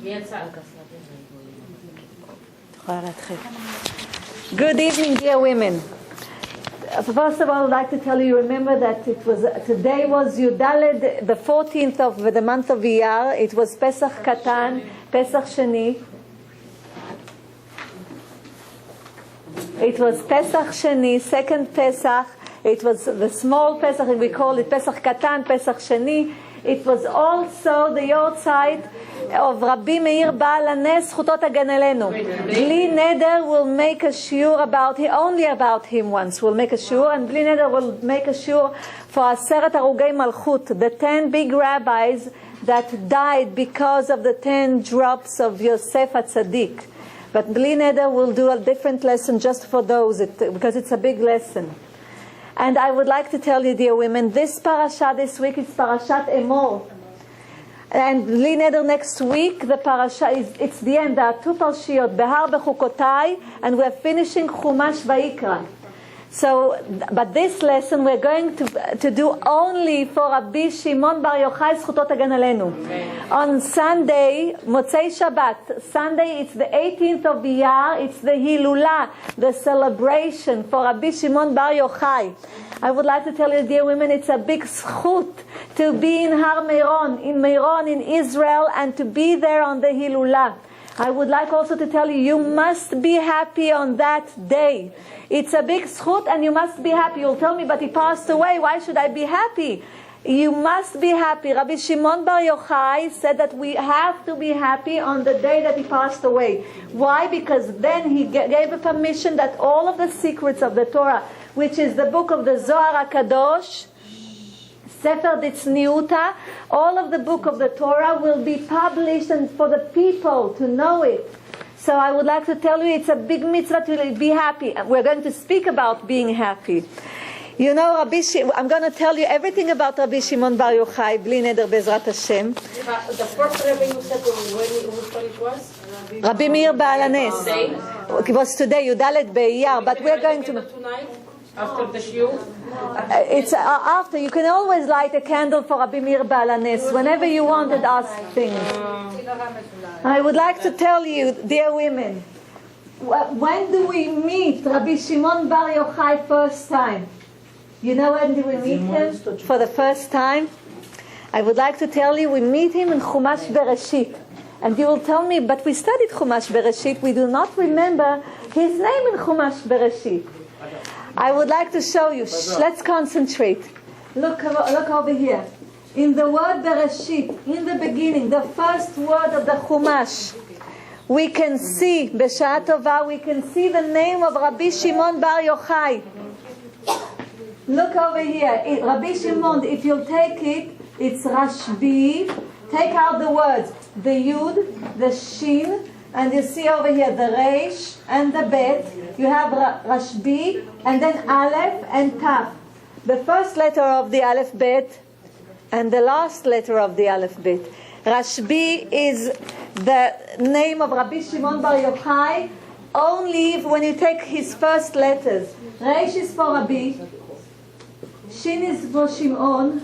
Good evening, dear women. First of all, I'd like to tell you, remember that today was Yudaled, the 14th of the month of Iyar. It was Pesach Katan, Pesach Sheni. It was Pesach Sheni, second Pesach. It was the small Pesach, and we call it Pesach Katan, Pesach Sheni. It was also the Yochai of Rabbi Meir Baal Hanes, Zchuto Tagen Elenu. Bli Neder will make a shiur only about him once. We'll make a shiur, and Bli Neder will make a shiur for Aseret Harugei Malchut, the 10 big rabbis that died because of the 10 drops of Yosef HaTzadik. But Bli Neder will do a different lesson just for those, because it's a big lesson. And I would like to tell you, dear women, this parasha this week is Parashat Emor. And Bli Neder next week, the parasha it's the end. There are two parashiyot, Behar Bechukotai, and we're finishing Chumash Vayikra. So, but this lesson we're going to do only for Rabbi Shimon Bar Yochai Zchuto Tagen Elenu. On Sunday, Motzei Shabbat, Sunday, it's the 18th of Iyar, it's the Hillula, the celebration for Rabbi Shimon Bar Yochai. I would like to tell you, dear women, it's a big zchut to be in Har Meron, in Israel, and to be there on the Hillula. I would like also to tell you, you must be happy on that day. It's a big zchut and you must be happy. You'll tell me, but he passed away. Why should I be happy? You must be happy. Rabbi Shimon Bar Yochai said that we have to be happy on the day that he passed away. Why? Because then he gave a permission that all of the secrets of the Torah, which is the book of the Zohar HaKadosh, Sefer Ditzniuta, all of the book of the Torah will be published and for the people to know it. So I would like to tell you, it's a big mitzvah to be happy. We're going to speak about being happy. You know, I'm going to tell you everything about Rabbi Shimon Bar Yochai, Bli Neder Bezrat Hashem. The first Rabbi you said when it was? Rabbi Meir Baal Hanes. It was today, Yudaled Be'iyar, but we're going to... Tonight, after the shiur? It's after. You can always light a candle for Rabbi Meir Baal Hanes whenever you want and ask things. I would like to tell you, dear women, when do we meet Rabbi Shimon Bar Yochai first time? You know when do we meet him for the first time? I would like to tell you, we meet him in Chumash Bereshit. And you will tell me, but we studied Chumash Bereshit. We do not remember his name in Chumash Bereshit. I would like to show you. Let's concentrate. Look over here. In the word Bereshit, in the beginning, the first word of the Chumash, we can see, B'Sha'at Tova, we can see the name of Rabbi Shimon Bar Yochai. Look over here. Rabbi Shimon, if you'll take it, it's Rashbi. Take out the words, the Yud, the Shin, and you see over here the Reish and the Bet. You have Rashbi, and then Aleph and Taf. The first letter of the Aleph Bet, and the last letter of the Aleph Bet. Rashbi is the name of Rabbi Shimon Bar Yochai only when you take his first letters. Reish is for Rabbi, Shin is for Shimon,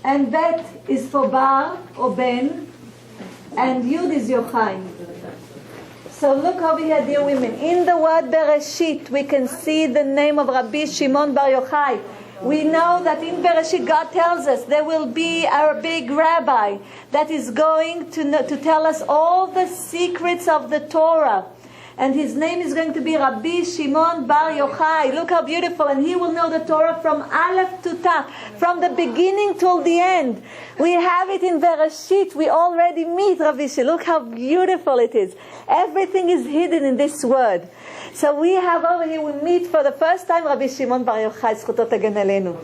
and Bet is for Bar or Ben, and Yud is Yochai. So look over here, dear women. In the word Bereshit, we can see the name of Rabbi Shimon Bar Yochai. We know that in Bereshit, God tells us there will be a big rabbi that is going to tell us all the secrets of the Torah. And his name is going to be Rabbi Shimon Bar Yochai. Look how beautiful. And he will know the Torah from Aleph to Taf, from the beginning till the end. We have it in Bereshit. We already meet Rabbi Shimon. Look how beautiful it is. Everything is hidden in this word. So we have over here, we meet for the first time Rabbi Shimon Bar Yochai, Zchuto Tagen Elenu.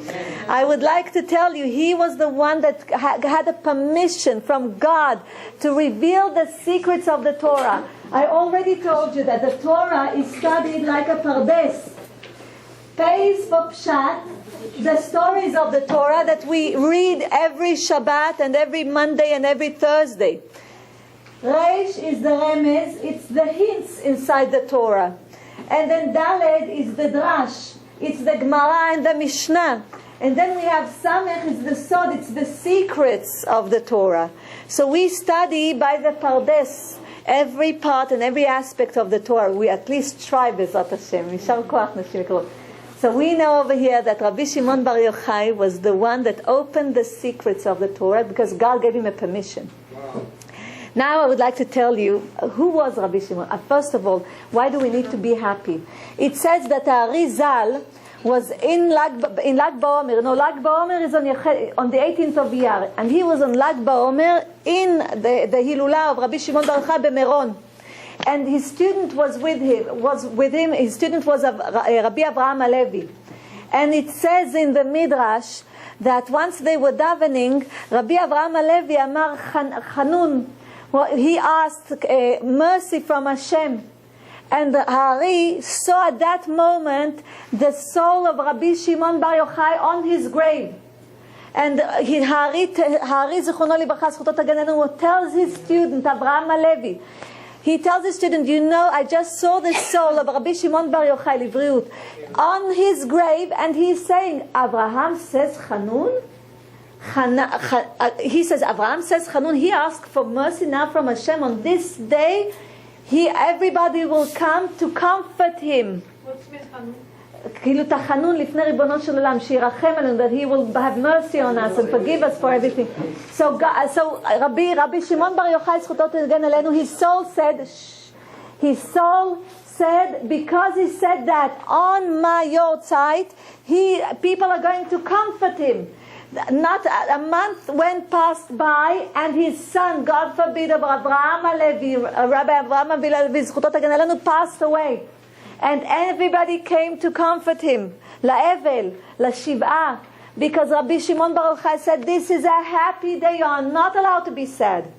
I would like to tell you, he was the one that had a permission from God to reveal the secrets of the Torah. I already told you that the Torah is studied like a pardes. Pays for Pshat, the stories of the Torah that we read every Shabbat and every Monday and every Thursday. Reish is the remez, it's the hints inside the Torah. And then Daled is the Drash, it's the Gemara and the Mishnah. And then we have Samech, it's the Sod, it's the secrets of the Torah. So we study by the Pardes every part and every aspect of the Torah. We at least try, Bezrat Hashem. Yishar koach nashim יקרות. So we know over here that Rabbi Shimon Bar Yochai was the one that opened the secrets of the Torah because God gave him a permission. Wow. Now I would like to tell you, who was Rabbi Shimon? First of all, why do we need to be happy? It says that Arizal was in Lag BaOmer. No, Lag BaOmer is on the 18th of Iyar. And he was on Lag BaOmer in the Hillula of Rabbi Shimon Bar Yochai b'Meron. And his student was with him. His student was Rabbi Avraham Alevi. And it says in the Midrash that once they were davening, Rabbi Avraham Alevi Amar Chanun, he asked mercy from Hashem. And the Hari saw at that moment the soul of Rabbi Shimon Bar Yochai on his grave. And Hari Zichrono Libracha Zchuto Tagan Alenu tells his student, Avraham Alevi, he tells his student, you know, I just saw the soul of Rabbi Shimon Bar Yochai Livriut on his grave, and he's saying, Avraham says Chanun? He says, Avraham says Chanun. He asked for mercy now from Hashem on this day. Everybody will come to comfort him. What's with Chanun? כאילו תחנון לפני ריבונו של עולם, שירחם עלינו, that he will have mercy on us and forgive us for everything. So Rabbi Shimon Bar Yochai זכותו תגן עלינו, his soul said, because he said that on my Yortzeit, people are going to comfort him. Not a month went past by, and his son, God forbid, Avraham Alevi, Rabbi Avraham Alevi, זכותו תגן עלינו, passed away. And everybody came to comfort him. La'evel, la'shiv'ah. Because Rabbi Shimon Bar Yochai said, this is a happy day. You are not allowed to be sad.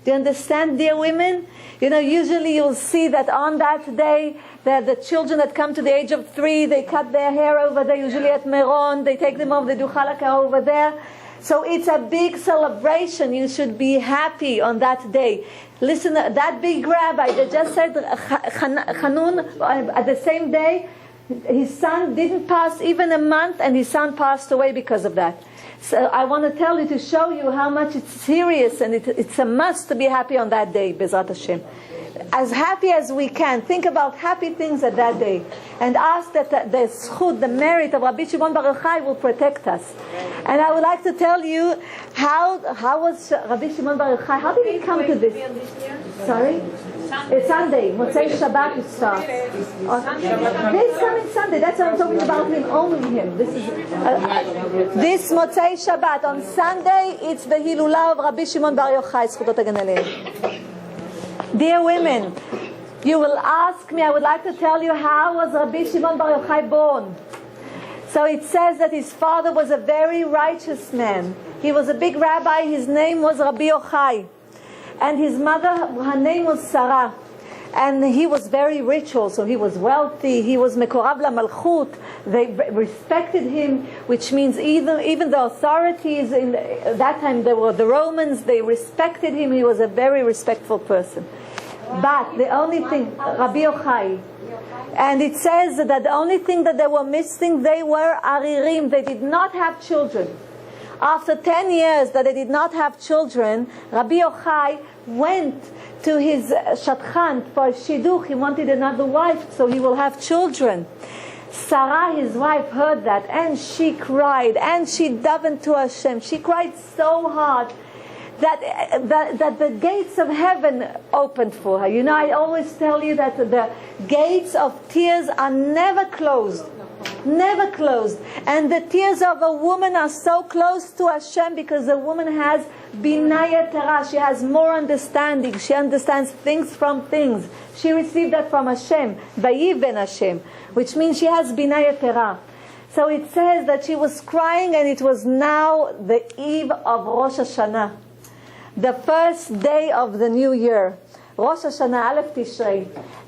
Do you understand, dear women? You know, usually you'll see that on that day, the children that come to the age of 3, they cut their hair over there, usually at Meron. They take them off, they do halakha over there. So it's a big celebration. You should be happy on that day. Listen, that big rabbi that just said Chanun, at the same day, his son didn't pass even a month, and his son passed away because of that. So I want to tell you, to show you how much it's serious, and it's a must to be happy on that day, Bezrat Hashem. As happy as we can. Think about happy things at that day. And ask that the zchut, the merit of Rabbi Shimon Bar Yochai will protect us. And I would like to tell you, how was Rabbi Shimon Bar Yochai, how did he come to this? Sorry? It's Sunday. Motzei Shabbat it starts. This coming Sunday. That's what I'm talking about, him, owning him. This Motzei Shabbat. On Sunday, it's the Hillula of Rabbi Shimon Bar Yochai. זכותו תגן עלינו. Dear women, you will ask me, I would like to tell you, how was Rabbi Shimon Bar Yochai born? So it says that his father was a very righteous man. He was a big rabbi. His name was Rabbi Yochai. And his mother, her name was Sarah. And he was very rich also. He was wealthy. He was Mekorav LaMalchut. They respected him, which means even the authorities, in that time there were the Romans, they respected him. He was a very respectful person. But the only thing, Rabbi Yochai, and it says that the only thing that they were missing, they were aririm. They did not have children. After 10 years that they did not have children, Rabbi Yochai went to his shadchan for a shidduch. He wanted another wife, so he will have children. Sarah, his wife, heard that, and she cried, and she davened to Hashem. She cried so hard that the gates of heaven opened for her. You know, I always tell you that the gates of tears are never closed. Never closed. And the tears of a woman are so close to Hashem because the woman has binaya tera. She has more understanding. She understands things from things. She received that from Hashem, Vayiven Hashem, which means she has binaya tera. So it says that she was crying, and it was now the eve of Rosh Hashanah, the first day of the new year, Rosh Hashanah, Aleph Tishrei.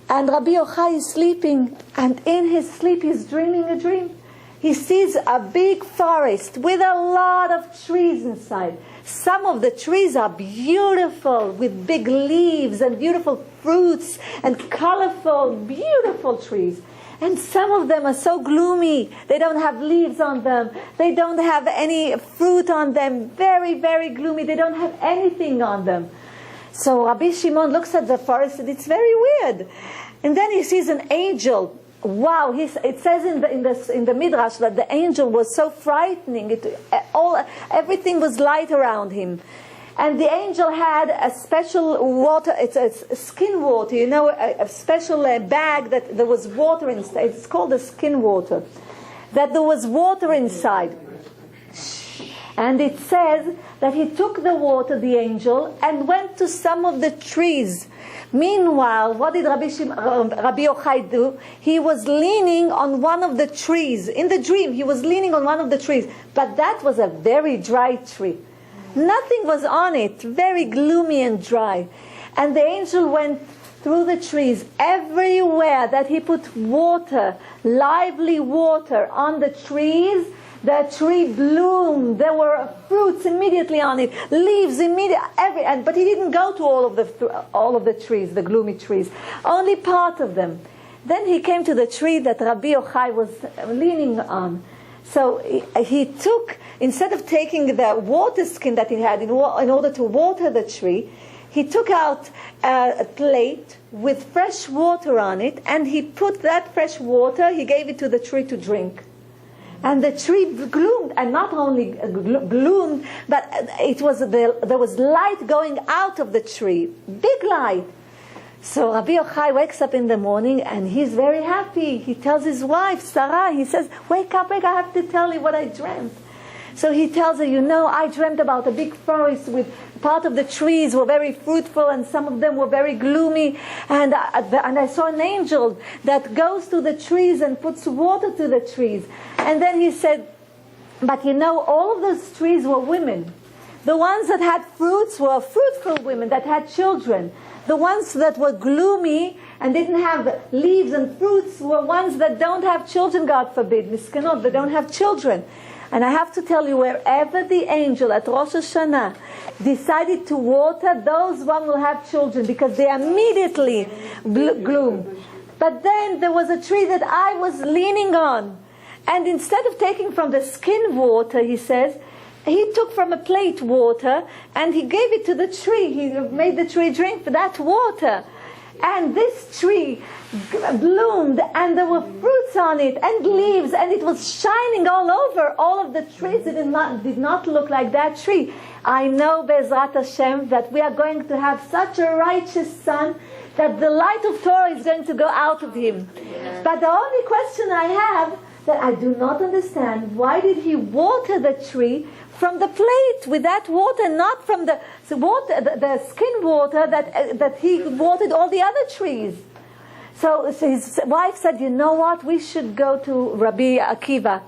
And Rabbi Yochai is sleeping, and in his sleep he's dreaming a dream. He sees a big forest with a lot of trees inside. Some of the trees are beautiful, with big leaves and beautiful fruits and colorful, beautiful trees. And some of them are so gloomy. They don't have leaves on them. They don't have any fruit on them. Very, very gloomy. They don't have anything on them. So Rabbi Shimon looks at the forest and it's very weird. And then he sees an angel. Wow, it says in the Midrash that the angel was so frightening. Everything was light around him. And the angel had a special water, it's a skin water, a special bag that there was water inside. It's called a skin water. That there was water inside. And it says that he took the water, the angel, and went to some of the trees. Meanwhile, what did Rabbi Yochai do? He was leaning on one of the trees. In the dream, he was leaning on one of the trees. But that was a very dry tree. Nothing was on it, very gloomy and dry. And the angel went through the trees. Everywhere that he put water, lively water on the trees, the tree bloomed. There were fruits immediately on it, leaves immediately, but he didn't go to all of the trees, the gloomy trees, only part of them. Then he came to the tree that Rabbi Yochai was leaning on. So he took, instead of taking the water skin that he had in order to water the tree, he took out a plate with fresh water on it, and he put that fresh water, he gave it to the tree to drink. And the tree bloomed, and not only bloomed, but there was light going out of the tree, big light. So Rabbi Yochai wakes up in the morning and he's very happy. He tells his wife, Sarah, he says, wake up, I have to tell you what I dreamt. So he tells her, I dreamt about a big forest with part of the trees were very fruitful and some of them were very gloomy. And I saw an angel that goes to the trees and puts water to the trees. And then he said, but all of those trees were women. The ones that had fruits were fruitful women that had children. The ones that were gloomy and didn't have leaves and fruits were ones that don't have children, God forbid. Miskenot, they don't have children. And I have to tell you, wherever the angel at Rosh Hashanah decided to water, those one will have children because they immediately gloom. But then there was a tree that I was leaning on. And instead of taking from the skin water, he says, he took from a plate water and he gave it to the tree. He made the tree drink that water. And this tree bloomed and there were fruits on it and leaves and it was shining all over all of the trees. It did not look like that tree. I know, Be'ezrat Hashem, that we are going to have such a righteous son that the light of Torah is going to go out of him. But the only question I have that I do not understand, why did he water the tree from the plate with that water, not from the skin water that he watered all the other trees? So his wife said, you know what, we should go to Rabbi Akiva.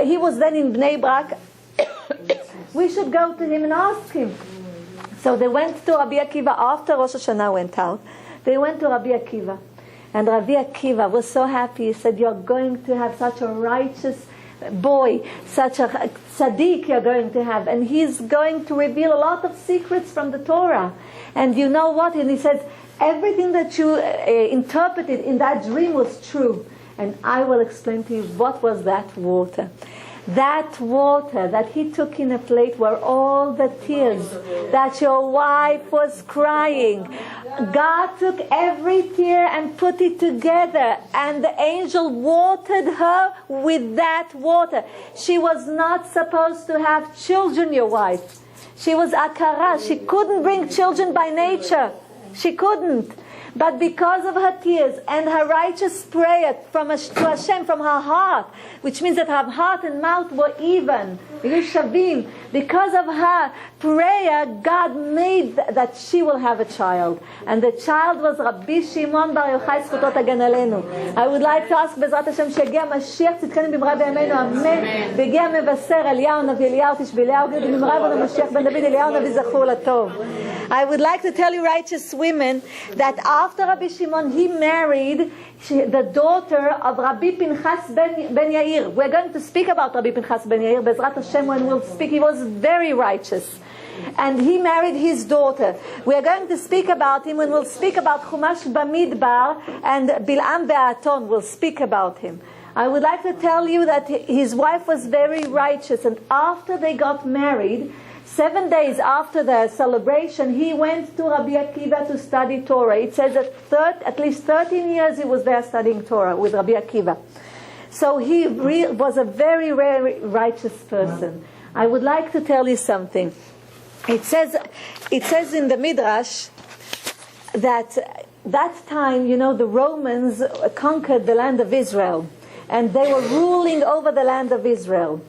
He was then in Bnei Brak. We should go to him and ask him. So they went to Rabbi Akiva after Rosh Hashanah went out. They went to Rabbi Akiva. And Rabbi Akiva was so happy. He said, you're going to have such a righteous boy, such a tzaddik you're going to have. And he's going to reveal a lot of secrets from the Torah. And you know what? And he says, everything that you interpreted in that dream was true. And I will explain to you what was that water. That water that he took in a plate were all the tears that your wife was crying. God took every tear and put it together, and the angel watered her with that water. She was not supposed to have children, your wife. She was akara. She couldn't bring children by nature. She couldn't. But because of her tears and her righteous prayer to Hashem from her heart, which means that her heart and mouth were even, because of her prayer, God made that she will have a child. And the child was Rabbi Shimon bar Yochai zchuto tagen aleinu. I would like to ask Be'ezrat Hashem שיגיע משיח צדקנו במהרה בימינו אמן. והגיע מבשר אליהו נביא אליהו תשביליהו במהרה בנו משיח בן דוד אליהו נביא זכור לטוב. I would like to tell you, righteous women, that after Rabbi Shimon, he married the daughter of Rabbi Pinchas ben Yair. We're going to speak about Rabbi Pinchas ben Yair, Be'ezrat Hashem, when we'll speak. He was very righteous. and he married his daughter. We are going to speak about him, and we'll speak about Chumash Bamidbar, and Bil'am Be'aton will speak about him. I would like to tell you that his wife was very righteous, and after they got married, 7 days after the celebration, he went to Rabbi Akiva to study Torah. It says that at least 13 years he was there studying Torah with Rabbi Akiva. So he was a very, very righteous person. I would like to tell you something. It says in the Midrash that time, the Romans conquered the land of Israel, and they were ruling over the land of Israel.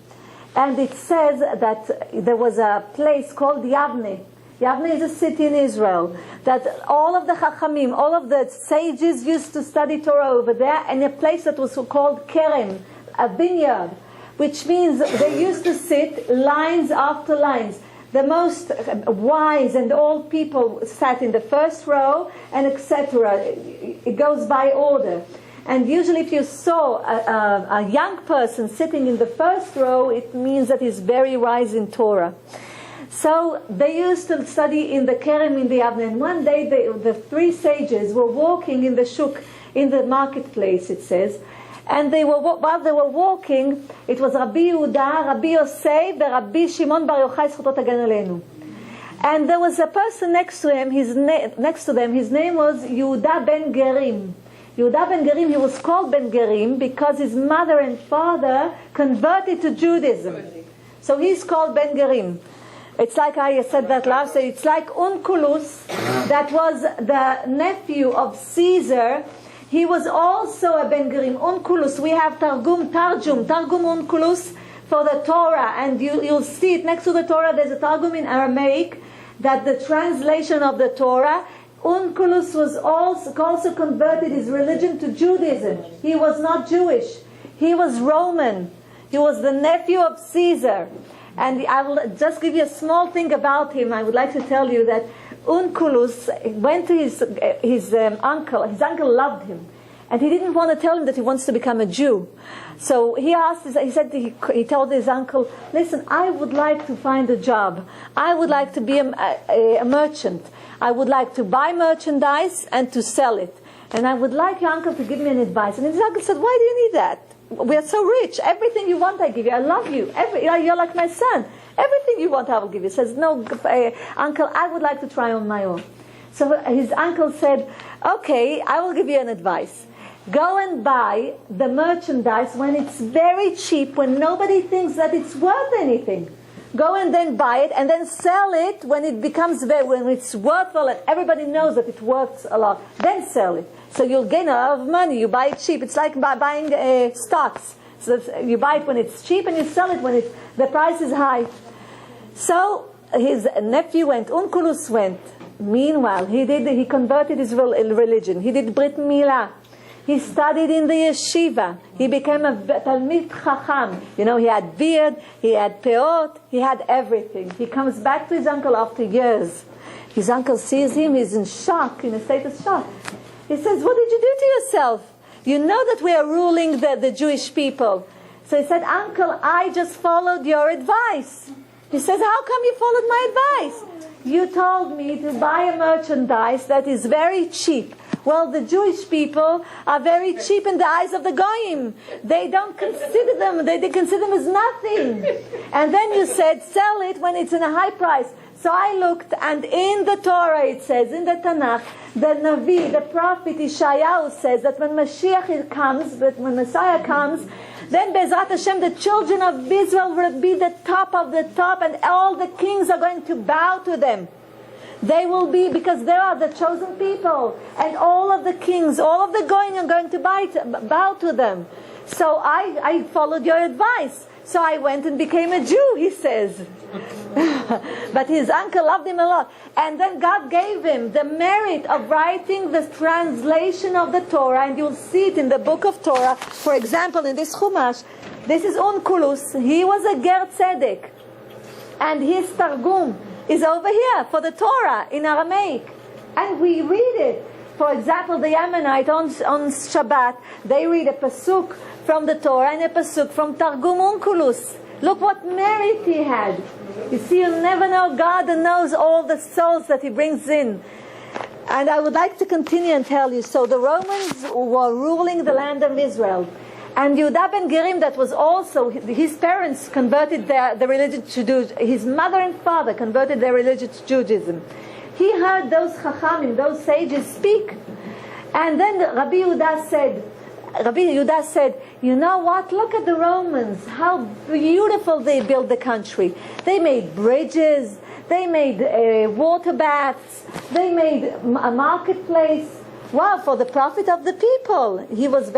And it says that there was a place called Yavne. Yavne is a city in Israel, that all of the Chachamim, all of the sages used to study Torah over there, and a place that was called Kerem, a vineyard, which means they used to sit lines after lines. The most wise and old people sat in the first row, and etc. It goes by order. And usually if you saw a young person sitting in the first row, it means that he's very wise in Torah. So they used to study in the Kerem in the Yavne. And one day the three sages were walking in the shuk, in the marketplace, it says. And while they were walking, it was Rabbi Yehuda, Rabbi Yosef, and Rabbi Shimon bar Yochai Zchuto Tagen Aleinu. And there was a person next to them. His name was Yehuda ben Gerim. Yehuda ben Gerim, he was called ben Gerim because his mother and father converted to Judaism. So he's called ben Gerim. It's like I said that last day. It's like Onkelos, that was the nephew of Caesar. He was also a ben Gerim. Onkelos, we have Targum Onkelos for the Torah, and you'll see it next to the Torah. There's a Targum in Aramaic, that the translation of the Torah. Onkelos was also converted his religion to Judaism. He was not Jewish. He was Roman. He was the nephew of Caesar. And I will just give you a small thing about him. I would like to tell you that Onkelos went to his uncle. His uncle loved him, and he didn't want to tell him that he wants to become a Jew. So he told his uncle, "Listen, I would like to find a job. I would like to be a merchant. I would like to buy merchandise and to sell it. And I would like your uncle to give me an advice." And his uncle said, "Why do you need that? We are so rich. Everything you want, I give you. I love you. You're like my son. Everything you want, I will give you." He says, "No, uncle, I would like to try on my own." So his uncle said, "Okay, I will give you an advice. Go and buy the merchandise when it's very cheap, when nobody thinks that it's worth anything. Go and then buy it, and then sell it when it becomes when it's worthwhile and everybody knows that it worth a lot. Then sell it. So you'll gain a lot of money. You buy it cheap. It's like buying stocks. So you buy it when it's cheap, and you sell it when the price is high." So his nephew went. Onkelos went. Meanwhile, he converted his religion. He did Brit Milah. He studied in the yeshiva. He became a Talmid Chacham. He had beard, he had peot, he had everything. He comes back to his uncle after years. His uncle sees him, he's in shock, in a state of shock. He says, "What did you do to yourself? You know that we are ruling the Jewish people." So he said, "Uncle, I just followed your advice." He says, "How come you followed my advice? You told me to buy a merchandise that is very cheap. Well, the Jewish people are very cheap in the eyes of the Goyim. They don't consider them, they consider them as nothing. And then you said, sell it when it's in a high price." So I looked, and in the Torah it says, in the Tanakh, the Navi, the prophet Ishayahu says that when Mashiach comes, that when Messiah comes, then Bezrat Hashem, the children of Israel will be the top of the top, and all the kings are going to bow to them. They will be, because they are the chosen people, and all of the kings, all of the Goyim are going to bow to them. So I followed your advice. So I went and became a Jew, he says. But his uncle loved him a lot. And then God gave him the merit of writing the translation of the Torah, and you'll see it in the book of Torah. For example, in this Chumash, this is Onkelos. He was a Ger Tzedek, and his Targum is over here for the Torah in Aramaic, and we read it. For example, the Yemenite on Shabbat, they read a pasuk from the Torah and a pasuk from Targum Onkelos. Look what merit he had. You see, you never know. God knows all the souls that he brings in. And I would like to continue and tell you, so the Romans were ruling the land of Israel. And Yehuda ben Gerim, that was also, his parents converted their religion to Judaism. His mother and father converted their religion to Judaism. He heard those chachamim, those sages speak. And then Rabbi Yehuda said, you know what, look at the Romans, how beautiful they built the country. They made bridges, they made water baths, they made a marketplace. Wow, for the profit of the people. He was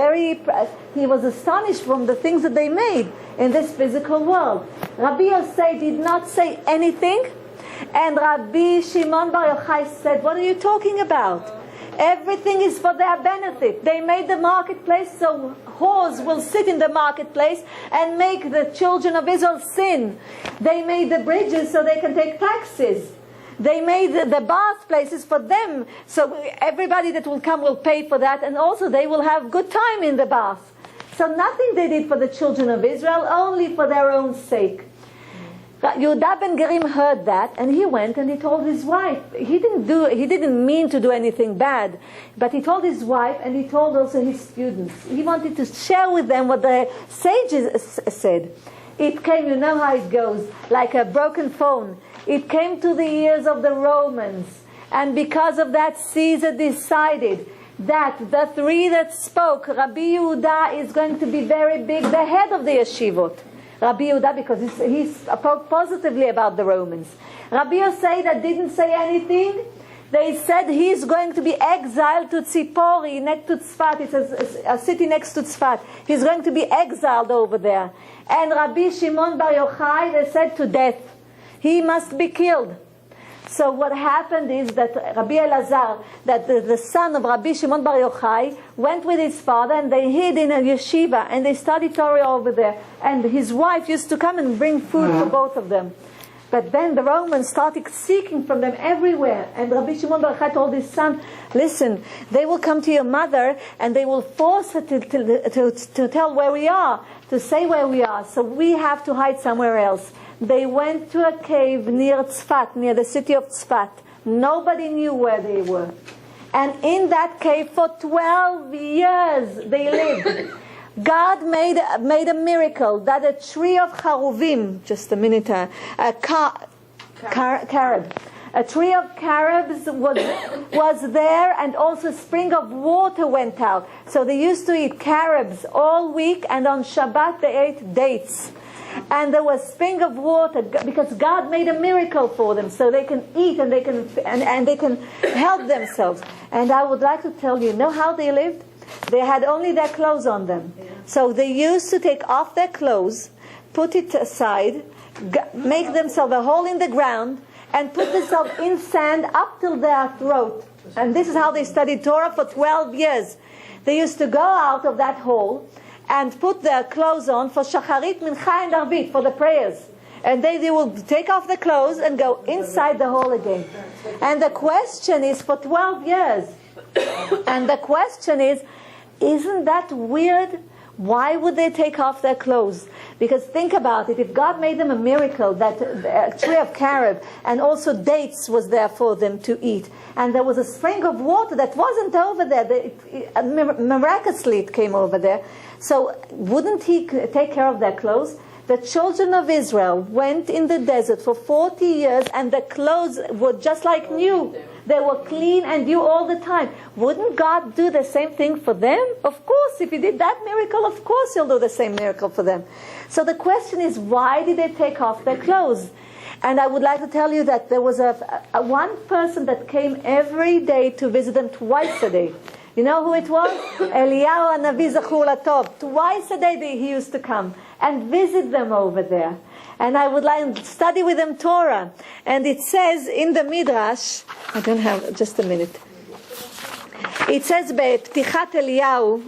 astonished from the things that they made in this physical world. Rabbi Yosei did not say anything, and Rabbi Shimon bar Yochai said, what are you talking about? Everything is for their benefit. They made the marketplace so whores will sit in the marketplace and make the children of Israel sin. They made the bridges so they can take taxes. They made the bath places for them, so everybody that will come will pay for that, and also they will have good time in the bath. So nothing they did for the children of Israel, only for their own sake. Yehuda ben Gerim heard that, and he went and he told his wife. He didn't mean to do anything bad, but he told his wife, and he told also his students. He wanted to share with them what the sages said. It came, you know how it goes, like a broken phone. It came to the ears of the Romans, and because of that, Caesar decided that the three that spoke, Rabbi Yehuda is going to be very big, the head of the yeshivot. Rabbi Yehuda, because he spoke positively about the Romans. Rabbi Yosei, that didn't say anything, they said he's going to be exiled to Tzipori, next to Tzfat. It's a city next to Tzfat. He's going to be exiled over there. And Rabbi Shimon bar Yochai, they said to death. He must be killed. So what happened is that Rabbi Elazar, that the son of Rabbi Shimon bar Yochai, went with his father and they hid in a yeshiva and they studied Torah over there. And his wife used to come and bring food for both of them. But then the Romans started seeking from them everywhere. And Rabbi Shimon bar Yochai told his son, listen, they will come to your mother and they will force her to tell where we are, to say where we are. So we have to hide somewhere else. They went to a cave near Tzfat, near the city of Tzfat. Nobody knew where they were. And in that cave for 12 years they lived. God made a miracle that a tree of charuvim, just a minute, carob. A tree of carobs was there, and also a spring of water went out. So they used to eat carobs all week, and on Shabbat they ate dates. And there was spring of water because God made a miracle for them, so they can eat and they can help themselves. And I would like to tell you, know how they lived? They had only their clothes on them. So they used to take off their clothes, put it aside, make themselves a hole in the ground, and put themselves in sand up till their throat. And this is how they studied Torah for 12 years. They used to go out of that hole and put their clothes on for Shacharit, Mincha, and Arvit, for the prayers. And they will take off the clothes and go inside the hole again. And the question is, for 12 years, and the question is, isn't that weird? Why would they take off their clothes? Because think about it, if God made them a miracle, that a tree of carob and also dates was there for them to eat, and there was a spring of water that wasn't over there, miraculously it came over there, so wouldn't he take care of their clothes? The children of Israel went in the desert for 40 years and the clothes were just like new. They were clean and new all the time. Wouldn't God do the same thing for them? Of course, if he did that miracle, of course he'll do the same miracle for them. So the question is, why did they take off their clothes? And I would like to tell you that there was a one person that came every day to visit them twice a day. You know who it was? Eliyahu Hanavi Zachur Latov. Twice a day he used to come and visit them over there. And I would like to study with them Torah. And it says in the Midrash, I don't have, just a minute. It says, Be'ptichat Eliyahu,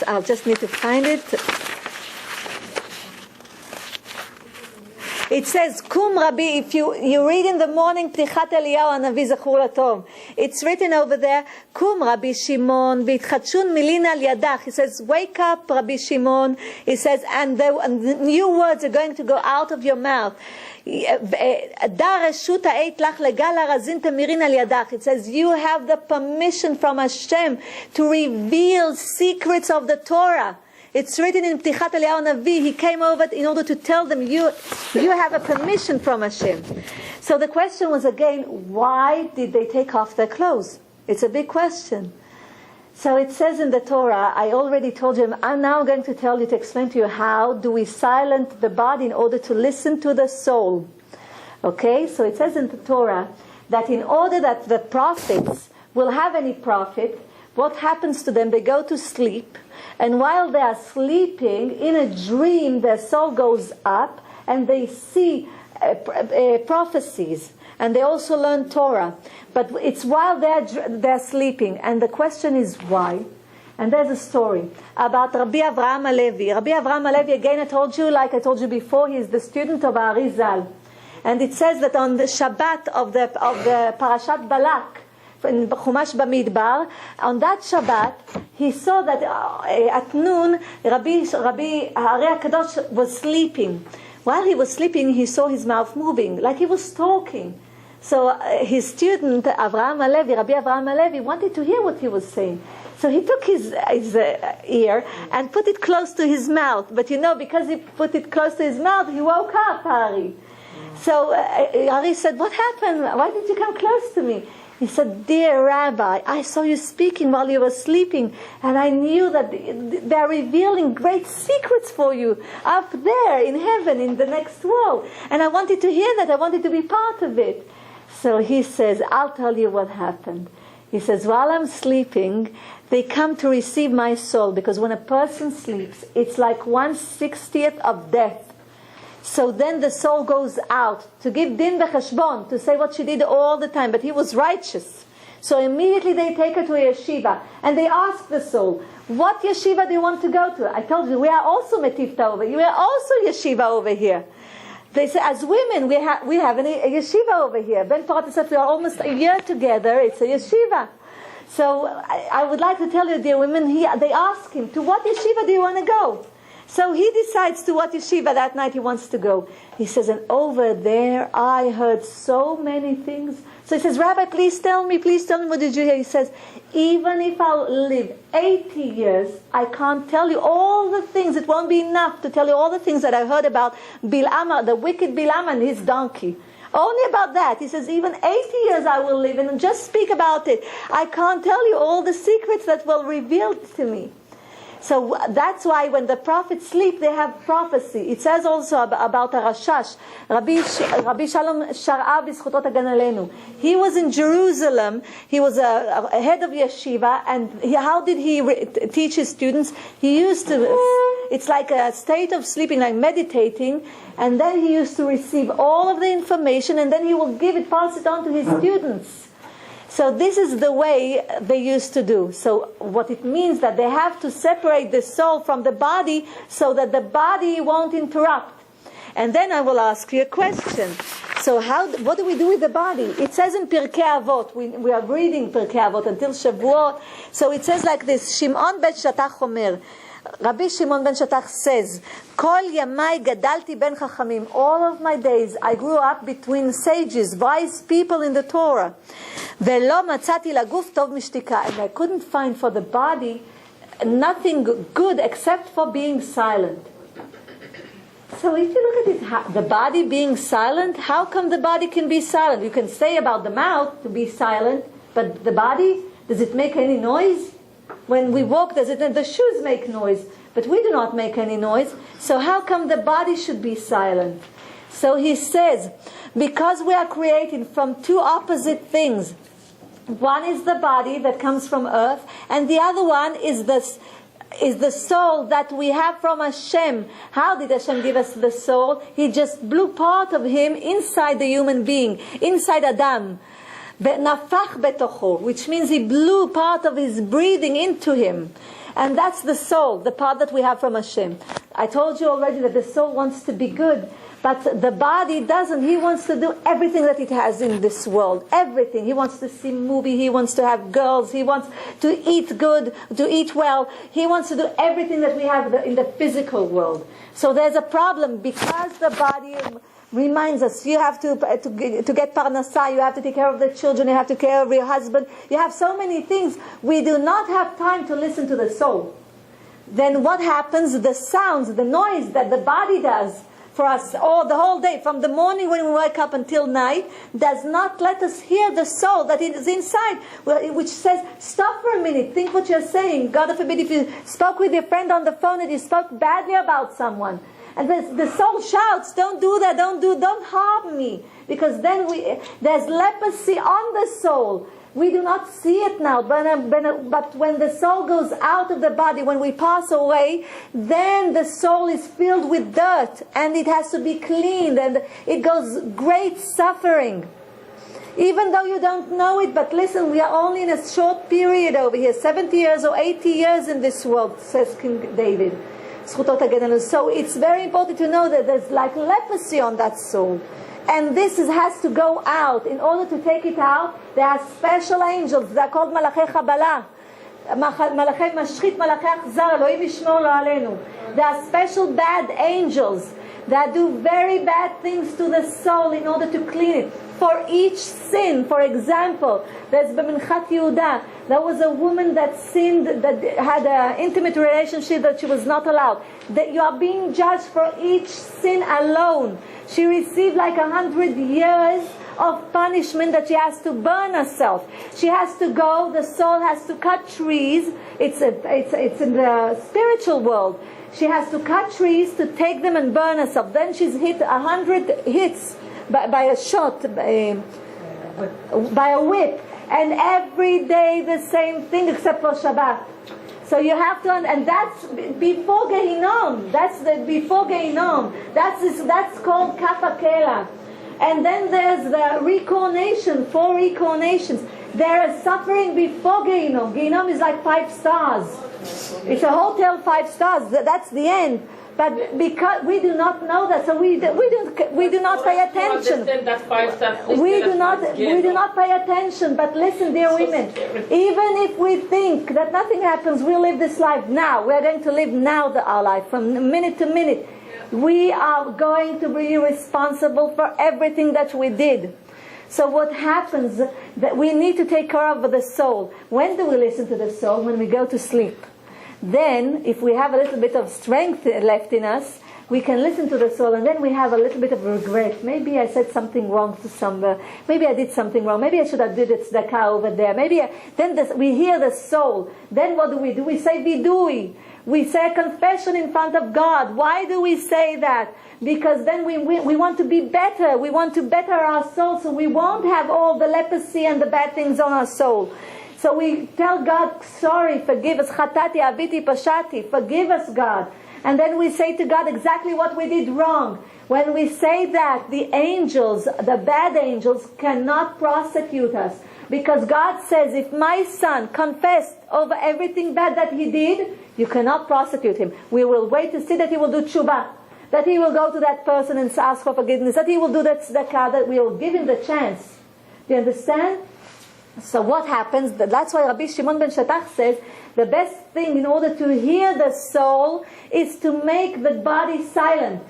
I'll just need to find it. It says, Kum Rabbi, if you read in the morning, Ptichat Eliyahu Hanavi Zechur Latov. It's written over there, Kum Rabbi Shimon, V'itchatshun milin al yadach. He says, wake up, Rabbi Shimon. He says, and the new words are going to go out of your mouth. It says you have the permission from Hashem to reveal secrets of the Torah. It's written in Ptichat Eliyahu Navi. He came over in order to tell them you have a permission from Hashem. So the question was again, why did they take off their clothes? It's a big question. So it says in the Torah, I already told you, I'm now going to tell you, to explain to you how do we silence the body in order to listen to the soul. Okay, so it says in the Torah that in order that the prophets will have any profit, what happens to them? They go to sleep, and while they are sleeping, in a dream, their soul goes up, and they see prophecies. And they also learn Torah. But it's while they're sleeping. And the question is why? And there's a story about Rabbi Avraham Alevi. Rabbi Avraham Alevi, again I told you, like I told you before, he is the student of Arizal. And it says that on the Shabbat of the Parashat Balak, in Chumash Bamidbar, on that Shabbat, he saw that at noon, Rabbi Hari HaKadosh was sleeping. While he was sleeping, he saw his mouth moving, like he was talking. So his student, Rabbi Avraham Alevi, wanted to hear what he was saying. So he took his ear and put it close to his mouth. But because he put it close to his mouth, he woke up, Hari. So Hari said, what happened? Why did you come close to me? He said, dear Rabbi, I saw you speaking while you were sleeping, and I knew that they're revealing great secrets for you up there in heaven, in the next world. And I wanted to hear that. I wanted to be part of it. So he says, I'll tell you what happened. He says, while I'm sleeping, they come to receive my soul, because when a person sleeps, it's like 1/60th of death. So then the soul goes out to give din b'cheshbon, to say what she did all the time, but he was righteous. So immediately they take her to a yeshiva, and they ask the soul, what yeshiva do you want to go to? I told you, we are also metifta over here. We are also yeshiva over here. They say, as women, we have a yeshiva over here. Ben Porat said, we are almost a year together. It's a yeshiva. So I would like to tell you, dear women, they ask him, to what yeshiva do you want to go? So he decides to what yeshiva that night he wants to go. He says, and over there I heard so many things. So he says, Rabbi, please tell me, what did you hear? He says, even if I'll live 80 years, I can't tell you all the things. It won't be enough to tell you all the things that I heard about Bilam, the wicked Bilam and his donkey. Only about that. He says, even 80 years I will live and just speak about it. I can't tell you all the secrets that will reveal to me. So that's why when the prophets sleep, they have prophecy. It says also about a Rashash, Rabbi Shalom Shar'a B'Zchutot Hagan Aleinu. He was in Jerusalem. He was a head of yeshiva, and how did he teach his students? He used to. It's like a state of sleeping, like meditating, and then he used to receive all of the information, and then he will pass it on to his students. So this is the way they used to do. So what it means that they have to separate the soul from the body so that the body won't interrupt. And then I will ask you a question. So what do we do with the body? It says in Pirkei Avot, we are reading Pirkei Avot until Shavuot. So it says like this, Shimon ben Shatach Omer, Rabbi Shimon ben Shatach says, Kol yamai gadalti ben chachamim. All of my days I grew up between sages, wise people in the Torah. Velo matzati laguf tov mishtika. And I couldn't find for the body nothing good except for being silent. So if you look at it, the body being silent, how come the body can be silent? You can say about the mouth to be silent, but the body, does it make any noise? When we walk, the shoes make noise, but we do not make any noise. So how come the body should be silent? So he says, because we are created from two opposite things. One is the body that comes from earth, and the other one is the soul that we have from Hashem. How did Hashem give us the soul? He just blew part of him inside the human being, inside Adam. Which means he blew part of his breathing into him. And that's the soul, the part that we have from Hashem. I told you already that the soul wants to be good, But the body doesn't. He wants to do everything that it has in this world. Everything. He wants to see movie. He wants to have girls. He wants to eat good, to eat well. He wants to do everything that we have in the physical world. So there's a problem because the body reminds us, you have to get parnasa, you have to take care of the children, you have to take care of your husband. You have so many things. We do not have time to listen to the soul. Then what happens? The sounds, the noise that the body does for us all the whole day, from the morning when we wake up until night, does not let us hear the soul that is inside, which says, stop for a minute, think what you're saying. God forbid if you spoke with your friend on the phone and you spoke badly about someone. And the soul shouts, don't do that, don't harm me. Because then there's leprosy on the soul. We do not see it now, but when the soul goes out of the body, when we pass away, then the soul is filled with dirt, and it has to be cleaned, and it goes great suffering. Even though you don't know it, but listen, we are only in a short period over here, 70 years or 80 years in this world, says King David. So it's very important to know that there's like leprosy on that soul. And this has to go out. In order to take it out, there are special angels. They're called Malachei Chabala. Malachei Mashchit, Malachei Achzar, Elohim Yishmor Lo Aleinu. There are special bad angels that do very bad things to the soul in order to clean it. For each sin, for example, there's B'Minchat Yehuda. There was a woman that sinned, that had an intimate relationship that she was not allowed. That you are being judged for each sin alone. She received like 100 years of punishment that she has to burn herself. She has to go, the soul has to cut trees. It's in the spiritual world. She has to cut trees to take them and burn herself. Then she's hit 100 hits by a shot, by a whip. And every day the same thing except for Shabbat. So you have to, and that's before Gehinom. That's before Gehinom. That's called Kappa Kela. And then there's the reincarnation, 4 reincarnations. There is suffering before Gehinom. Gehinom is like 5 stars. It's a hotel 5 stars. That's the end. But because we do not know that, so we do not pay attention. We do not pay attention. But listen, dear women, even if we think that nothing happens, we live this life now. We are going to live now our life from minute to minute. We are going to be responsible for everything that we did. So what happens? That we need to take care of the soul. When do we listen to the soul? When we go to sleep. Then, if we have a little bit of strength left in us, we can listen to the soul, and then we have a little bit of regret. Maybe I said something wrong to somebody. Maybe I did something wrong. Maybe I should have did it tzedakah over there. Then we hear the soul. Then what do? We say vidui. We say a confession in front of God. Why do we say that? Because then we want to be better. We want to better our soul, so we won't have all the leprosy and the bad things on our soul. So we tell God, sorry, forgive us, chatati, aviti, pashati, forgive us, God. And then we say to God exactly what we did wrong. When we say that, the angels, the bad angels, cannot prosecute us. Because God says, if my son confessed over everything bad that he did, you cannot prosecute him. We will wait to see that he will do tshuva, that he will go to that person and ask for forgiveness, that he will do that tzedakah, that we will give him the chance. Do you understand? So what happens? That's why Rabbi Shimon ben Shatach says the best thing in order to hear the soul is to make the body silent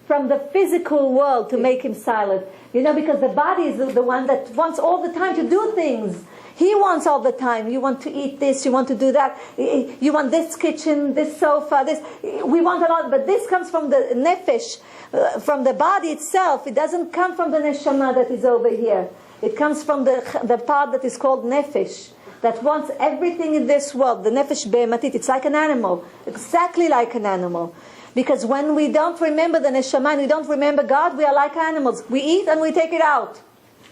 from the physical world, to make him silent. Because the body is the one that wants all the time to do things. He wants all the time. You want to eat this, you want to do that, you want this kitchen, this sofa, this. We want a lot, but this comes from the nefesh, from the body itself. It doesn't come from the neshama that is over here. It comes from the part that is called nefesh, that wants everything in this world. The nefesh be'ematit, it's like an animal, exactly like an animal. Because when we don't remember the neshama and we don't remember God, we are like animals. We eat and we take it out.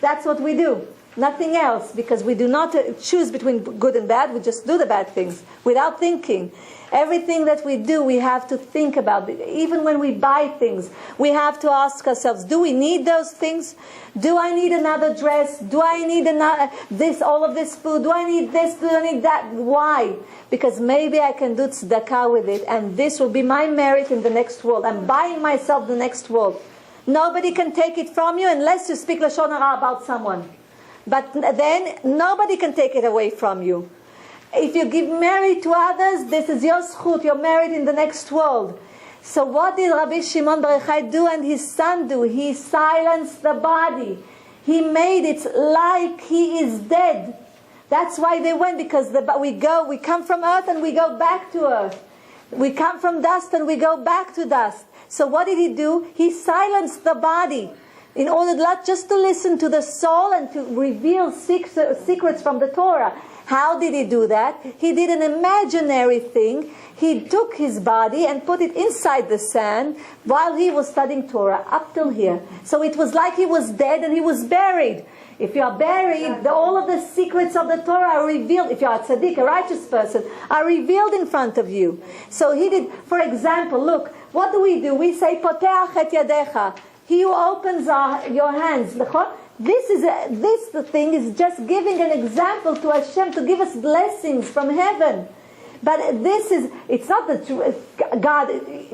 That's what we do. Nothing else. Because we do not choose between good and bad. We just do the bad things without thinking. Everything that we do, we have to think about. Even when we buy things, we have to ask ourselves, do we need those things? Do I need another dress? Do I need all of this food? Do I need this? Do I need that? Why? Because maybe I can do tzedakah with it, and this will be my merit in the next world. I'm buying myself the next world. Nobody can take it from you unless you speak Lashon Hara about someone. But then nobody can take it away from you. If you give married to others, this is your zchut. You're married in the next world. So what did Rabbi Shimon Bar Yochai do and his son do? He silenced the body. He made it like he is dead. That's why they went, because we come from earth and we go back to earth. We come from dust and we go back to dust. So what did he do? He silenced the body in order not just to listen to the soul and to reveal secrets from the Torah. How did he do that? He did an imaginary thing. He took his body and put it inside the sand while he was studying Torah up till here. So it was like he was dead and he was buried. If you are buried, all of the secrets of the Torah are revealed. If you are a tzaddik, a righteous person, are revealed in front of you. So he did, for example, look, what do? We say, Poteach et yadecha. He who opens your hands. This thing is just giving an example to Hashem to give us blessings from heaven. But it's not that God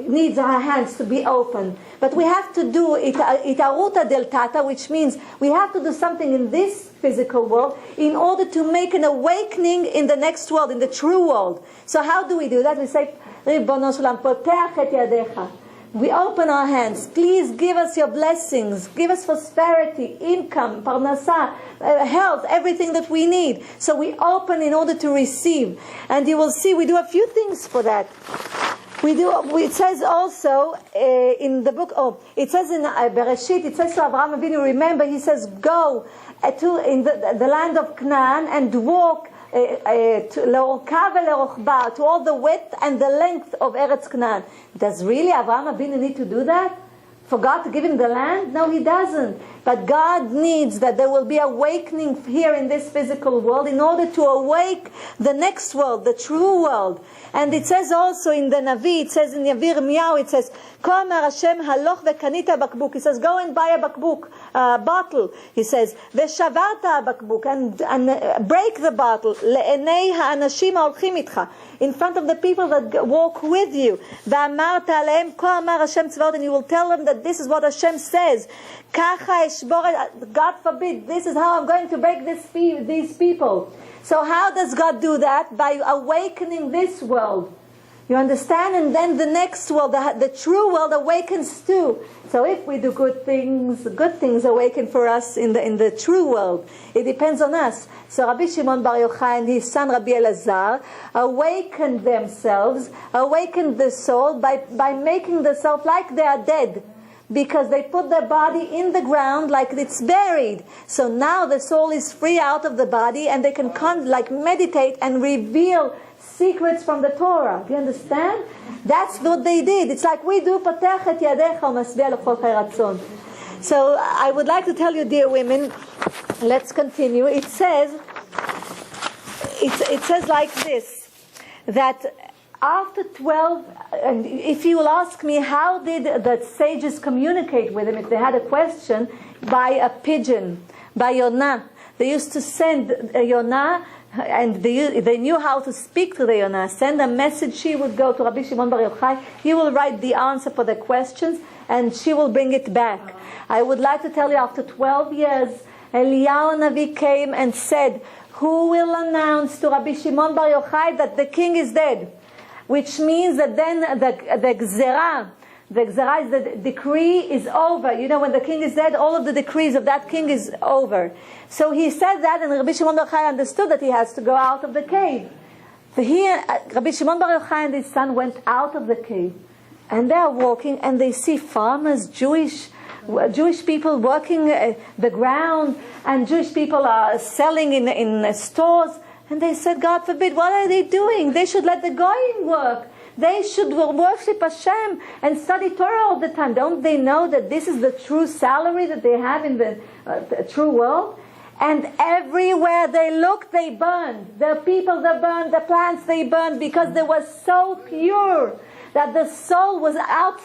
needs our hands to be open. But we have to do itaruta deltata, which means we have to do something in this physical world in order to make an awakening in the next world, in the true world. So how do we do that? We say, Ribono Shulam, poteach et yadecha. We open our hands. Please give us your blessings. Give us prosperity, income, parnasa, health, everything that we need. So we open in order to receive. And you will see we do a few things for that. It says also in the book, it says in Bereshit, it says to Abraham Avinu, remember, he says, go in the land of Canaan and walk to all the width and the length of Eretz Canaan. Does really Avraham Avinu need to do that? For God to give him the land? No, he doesn't. But God needs that there will be awakening here in this physical world in order to awake the next world, the true world. And it says also in the Navi, it says in Yirmiyahu, it says, כה אמר השם הלוך וקנית בקבוק. He says, go and buy a bakbuk, bottle. He says, ושברת הבקבוק, and break the bottle, לעיני האנשים ההולכים איתך, in front of the people that walk with you. ואמרת עליהם, כה אמר השם צבאות, and you will tell them that this is what Hashem says. ככה אשבור, God forbid, this is how I'm going to break these people. So how does God do that? By awakening this world. You understand? And then the next world, the true world, awakens too. So if we do good things awaken for us in the true world. It depends on us. So Rabbi Shimon Bar Yochai and his son Rabbi Elazar awakened themselves, awakened the soul by making the self like they are dead. Because they put their body in the ground like it's buried. So now the soul is free out of the body and they can meditate and reveal secrets from the Torah. Do you understand? That's what they did. It's like we do, Patech et yadecha u'masbiah l'chol chai ratzon. So I would like to tell you, dear women, let's continue. It says like this, that after 12, and if you will ask me, how did the sages communicate with him if they had a question? By a pigeon, by Yonah. They used to send Yonah, and they knew how to speak to the Yonah. Send a message, she would go to Rabbi Shimon Bar Yochai, he will write the answer for the questions, and she will bring it back. I would like to tell you, after 12 years, Eliyahu Navi came and said, who will announce to Rabbi Shimon Bar Yochai that the king is dead? Which means that then the gzera is the decree is over. You know, when the king is dead, all of the decrees of that king is over. So he said that, and Rabbi Shimon Bar Yochai understood that he has to go out of the cave. So Rabbi Shimon Bar Yochai and his son went out of the cave, and they are walking, and they see farmers, Jewish people working the ground, and Jewish people are selling in stores. And they said, God forbid, what are they doing? They should let the goyim work. They should worship Hashem and study Torah all the time. Don't they know that this is the true salary that they have in the true world? And everywhere they looked, they burned. The people they burned, the plants they burned, because they were so pure that the soul was out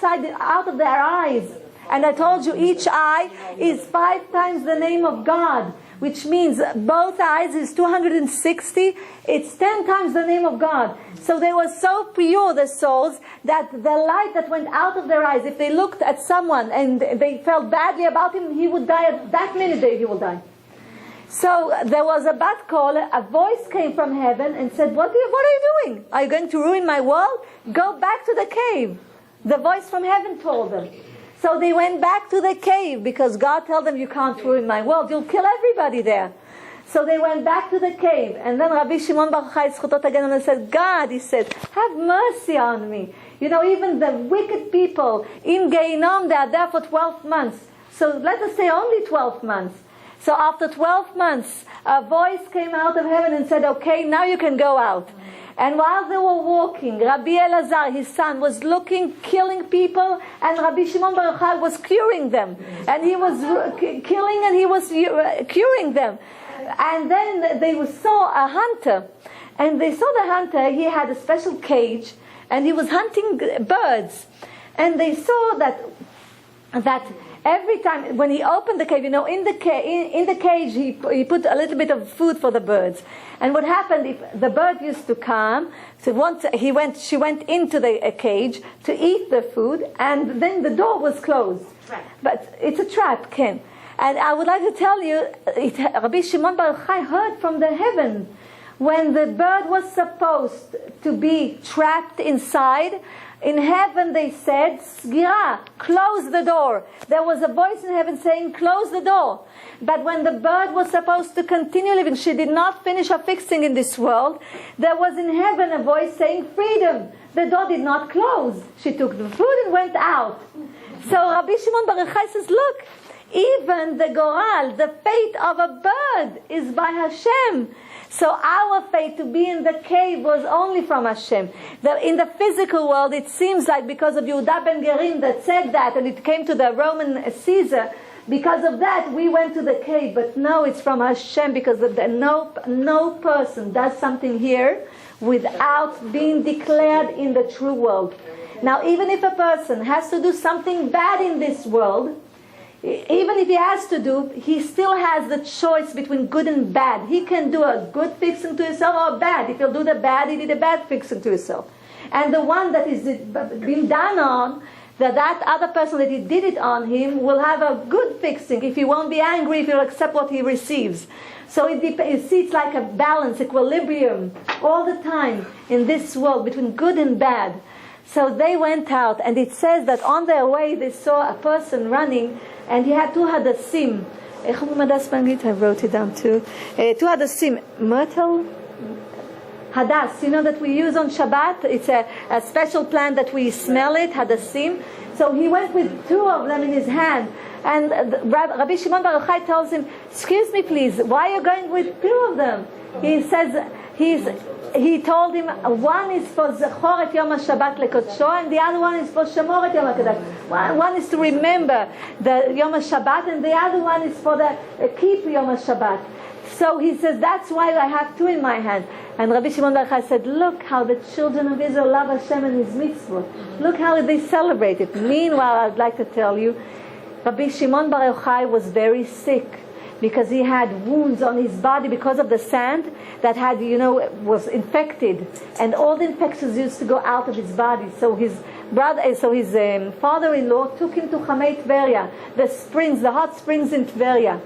of their eyes. And I told you, each eye is 5 times the name of God. which means both eyes is 260. It's 10 times the name of God. So they were so pure, the souls, that the light that went out of their eyes, if they looked at someone and they felt badly about him, he would die at that minute. He will die. So there was a bat call. A voice came from heaven and said, what are you doing? Are you going to ruin my world? Go back to the cave. The voice from heaven told them. So they went back to the cave because God told them, you can't ruin my world. You'll kill everybody there. So they went back to the cave. And then Rabbi Shimon Bar Yochai again said, God, he said, have mercy on me. You know, even the wicked people in Gehinom, they are there for 12 months. So let us say only 12 months. So after 12 months, a voice came out of heaven and said, okay, now you can go out. And while they were walking, Rabbi Elazar, his son, was looking, killing people, and Rabbi Shimon Bar Yochai was curing them. And he was killing and he was curing them. And then they saw a hunter. And they saw the hunter, he had a special cage, and he was hunting birds. And they saw that every time when he opened the cave, you know, in the cage he put a little bit of food for the birds. And what happened if the bird used to come? So once she went into the cage to eat the food, and then the door was closed. Trap. But it's a trap, Ken. And I would like to tell you, Rabbi Shimon Bar Yochai heard from the heaven when the bird was supposed to be trapped inside. In heaven they said, Sgira, close the door. There was a voice in heaven saying, close the door. But when the bird was supposed to continue living, she did not finish her fixing in this world, there was in heaven a voice saying, freedom. The door did not close. She took the food and went out. So Rabbi Shimon Bar Yochai says, look, even the goral, the fate of a bird is by Hashem. So our fate to be in the cave was only from Hashem. In the physical world, it seems like because of Yehuda ben Gerim that said that, and it came to the Roman Caesar, because of that we went to the cave. But no, it's from Hashem, because no person does something here without being declared in the true world. Now, even if a person has to do something bad in this world, even if he has to do, he still has the choice between good and bad. He can do a good fixing to himself or bad. If he'll do the bad, he did a bad fixing to himself. And the one that is being done on, that other person that he did it on him will have a good fixing if he won't be angry, if he'll accept what he receives. So it's like a balance, equilibrium all the time in this world between good and bad. So they went out, and it says that on their way they saw a person running, and he had two hadassim. I wrote it down too. Two hadassim. Myrtle? Hadas, you know, that we use on Shabbat. It's a special plant that we smell it, hadassim. So he went with two of them in his hand. And Rabbi Shimon Bar Yochai tells him, excuse me please, why are you going with two of them? He says, he told him, one is for Zechor et Yom HaShabbat lekodsho, and the other one is for Shamor et Yom HaKadosh. One is to remember the Yom HaShabbat, and the other one is for the keep Yom HaShabbat. So he says, that's why I have two in my hand. And Rabbi Shimon Bar Yochai said, look how the children of Israel love Hashem and His mitzvot. Look how they celebrate it. Meanwhile, I'd like to tell you, Rabbi Shimon Bar Yochai was very sick, because he had wounds on his body because of the sand that had, was infected, and all the infections used to go out of his body. So his father-in-law took him to Chamei Tveria, the hot springs in Tveria,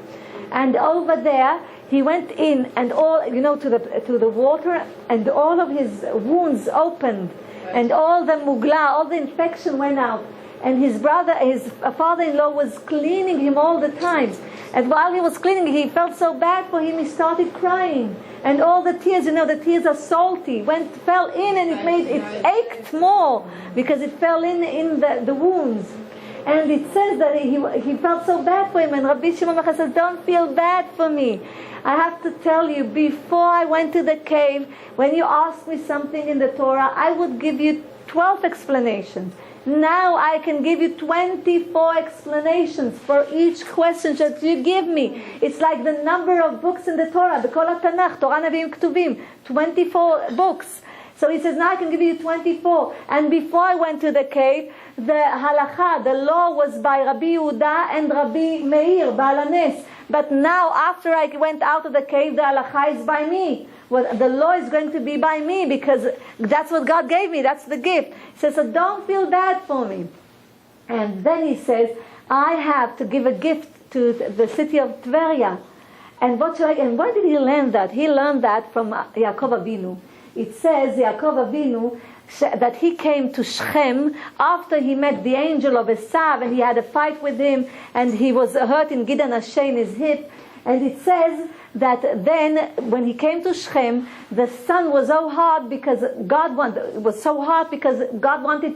and over there he went in, and all to the water, and all of his wounds opened, and all the mugla, all the infection went out. And his father-in-law was cleaning him all the time. And while he was cleaning, he felt so bad for him, he started crying. And all the tears, the tears are salty, fell in, and it ached more because it fell in the wounds. And it says that he felt so bad for him. And Rabbi Shimon says, don't feel bad for me. I have to tell you, before I went to the cave, when you asked me something in the Torah, I would give you 12 explanations. Now I can give you 24 explanations for each question that you give me. It's like the number of books in the Torah, the Kol HaTanach, Torah Nevi'im Ketuvim, 24 books. So he says, now I can give you 24. And before I went to the cave, the halacha, the law was by Rabbi Yehuda and Rabbi Meir, Baal HaNes. But now, after I went out of the cave, the halacha is by me. Well, the law is going to be by me because that's what God gave me. That's the gift. He says, so don't feel bad for me. And then he says, I have to give a gift to the city of Tveria. And why did he learn that? He learned that from Yaakov Avinu. It says, Yaakov Avinu, that he came to Shechem after he met the angel of Esav, and he had a fight with him, and he was hurt in Gidan Hashem, his hip. And it says that then, when he came to Shechem, the sun was so hot because God wanted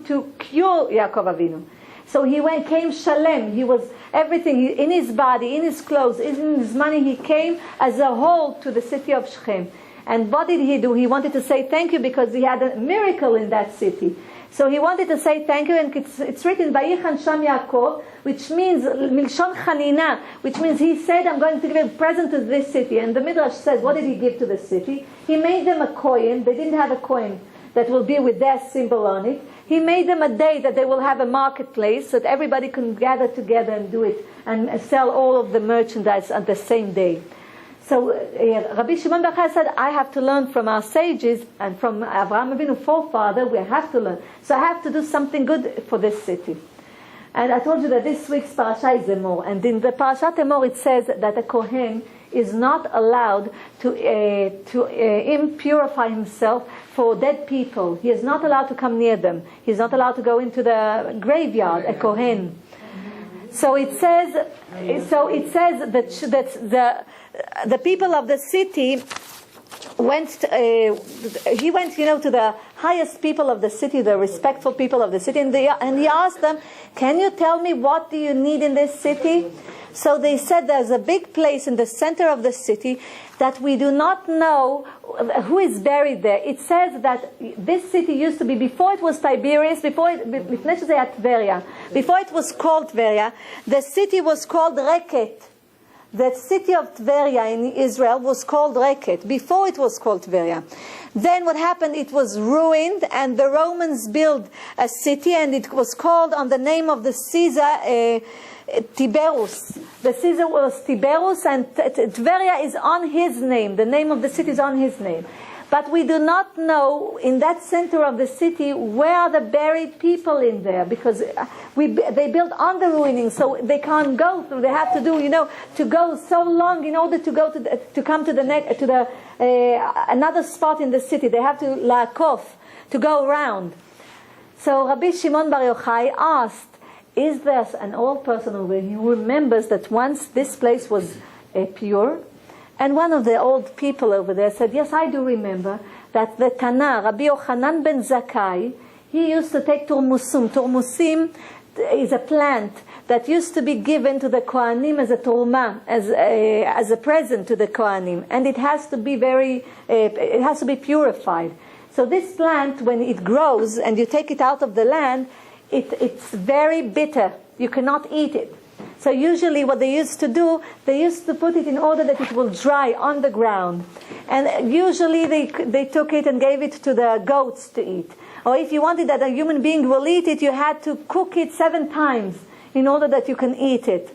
to cure Yaakov Avinu. So he came shalem. He was everything in his body, in his clothes, in his money. He came as a whole to the city of Shechem. And what did he do? He wanted to say thank you because he had a miracle in that city. So he wanted to say thank you, and it's written Vayichan Sham Yaakov, which means Milshon Chanina, which means he said, I'm going to give a present to this city. And the Midrash says, what did he give to the city? He made them a coin. They didn't have a coin that will be with their symbol on it. He made them a day that they will have a marketplace so that everybody can gather together and do it and sell all of the merchandise on the same day. So Rabbi Shimon Bar Yochai said, I have to learn from our sages and from Avraham Avinu forefather. We have to learn. So I have to do something good for this city. And I told you that this week's parasha is Emor. And in the parashat Emor it says that a Kohen is not allowed to impurify himself for dead people. He is not allowed to come near them. He is not allowed to go into the graveyard, a Kohen. So it says that the people of the city he went, to the highest people of the city, the respectful people of the city, and he asked them, can you tell me what do you need in this city? So they said there's a big place in the center of the city that we do not know who is buried there. It says that this city used to be, before it was Tiberias, before it was called Tveria, the city was called Reket. The city of Tveria in Israel was called Reket, before it was called Tveria. Then what happened, it was ruined, and the Romans built a city, and it was called on the name of the Caesar, Tiberius. The Caesar was Tiberius, and Tveria is on his name. The name of the city is on his name. But we do not know in that center of the city where are the buried people in there, because they built on the ruining, so they can't go through. They have to do, to go so long in order to go to come to another spot in the city. They have to la'akov, to go around. So Rabbi Shimon Bar Yochai asked, is there an old person over here who remembers that once this place was pure? And one of the old people over there said, yes, I do remember that the Tana, Rabbi Yochanan ben Zakkai, he used to take turmusim. Turmusim is a plant that used to be given to the Kohanim as a turma, as a present to the Kohanim. And it has to be purified. So this plant, when it grows and you take it out of the land, it's very bitter. You cannot eat it. So usually what they used to do, they used to put it in order that it will dry on the ground. And usually they took it and gave it to the goats to eat. Or if you wanted that a human being will eat it, you had to cook it 7 times in order that you can eat it.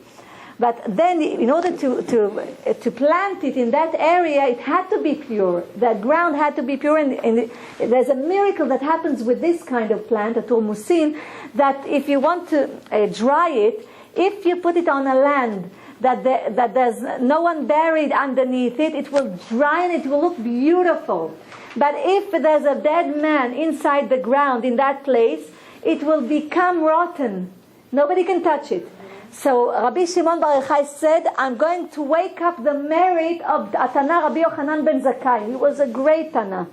But then in order to plant it in that area, it had to be pure. The ground had to be pure. And there's a miracle that happens with this kind of plant, a turmusin, that if you want to dry it, if you put it on a land that there's no one buried underneath it, it will dry and it will look beautiful. But if there's a dead man inside the ground in that place, it will become rotten. Nobody can touch it. So Rabbi Shimon Bar Yochai said, I'm going to wake up the merit of Tana Rabbi Yochanan ben Zakkai. He was a great Tana.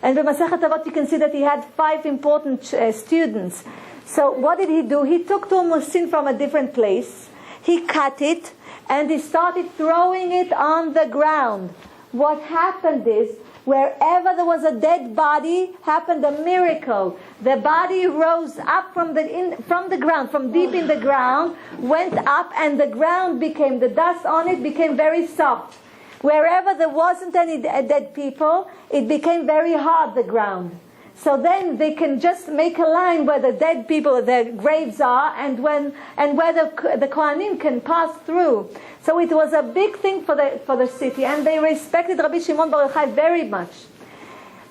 And in Masechet Avot you can see that he had 5 important students. So what did he do? He took turmusin from a different place, he cut it, and he started throwing it on the ground. What happened is, wherever there was a dead body, happened a miracle. The body rose up from the ground, from deep in the ground, went up, and the ground the dust on it became very soft. Wherever there wasn't any dead people, it became very hard, the ground. So then they can just make a line where the dead people, their graves are, and where the Kohanim can pass through. So it was a big thing for the city, and they respected Rabbi Shimon Bar Yochai very much.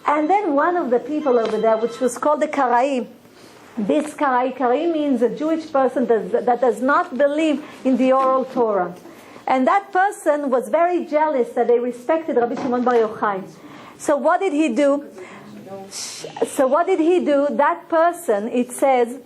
And then one of the people over there, which was called the Karai, this Karai means a Jewish person that does not believe in the oral Torah. And that person was very jealous that they respected Rabbi Shimon Bar Yochai. So what did he do? That person, it says,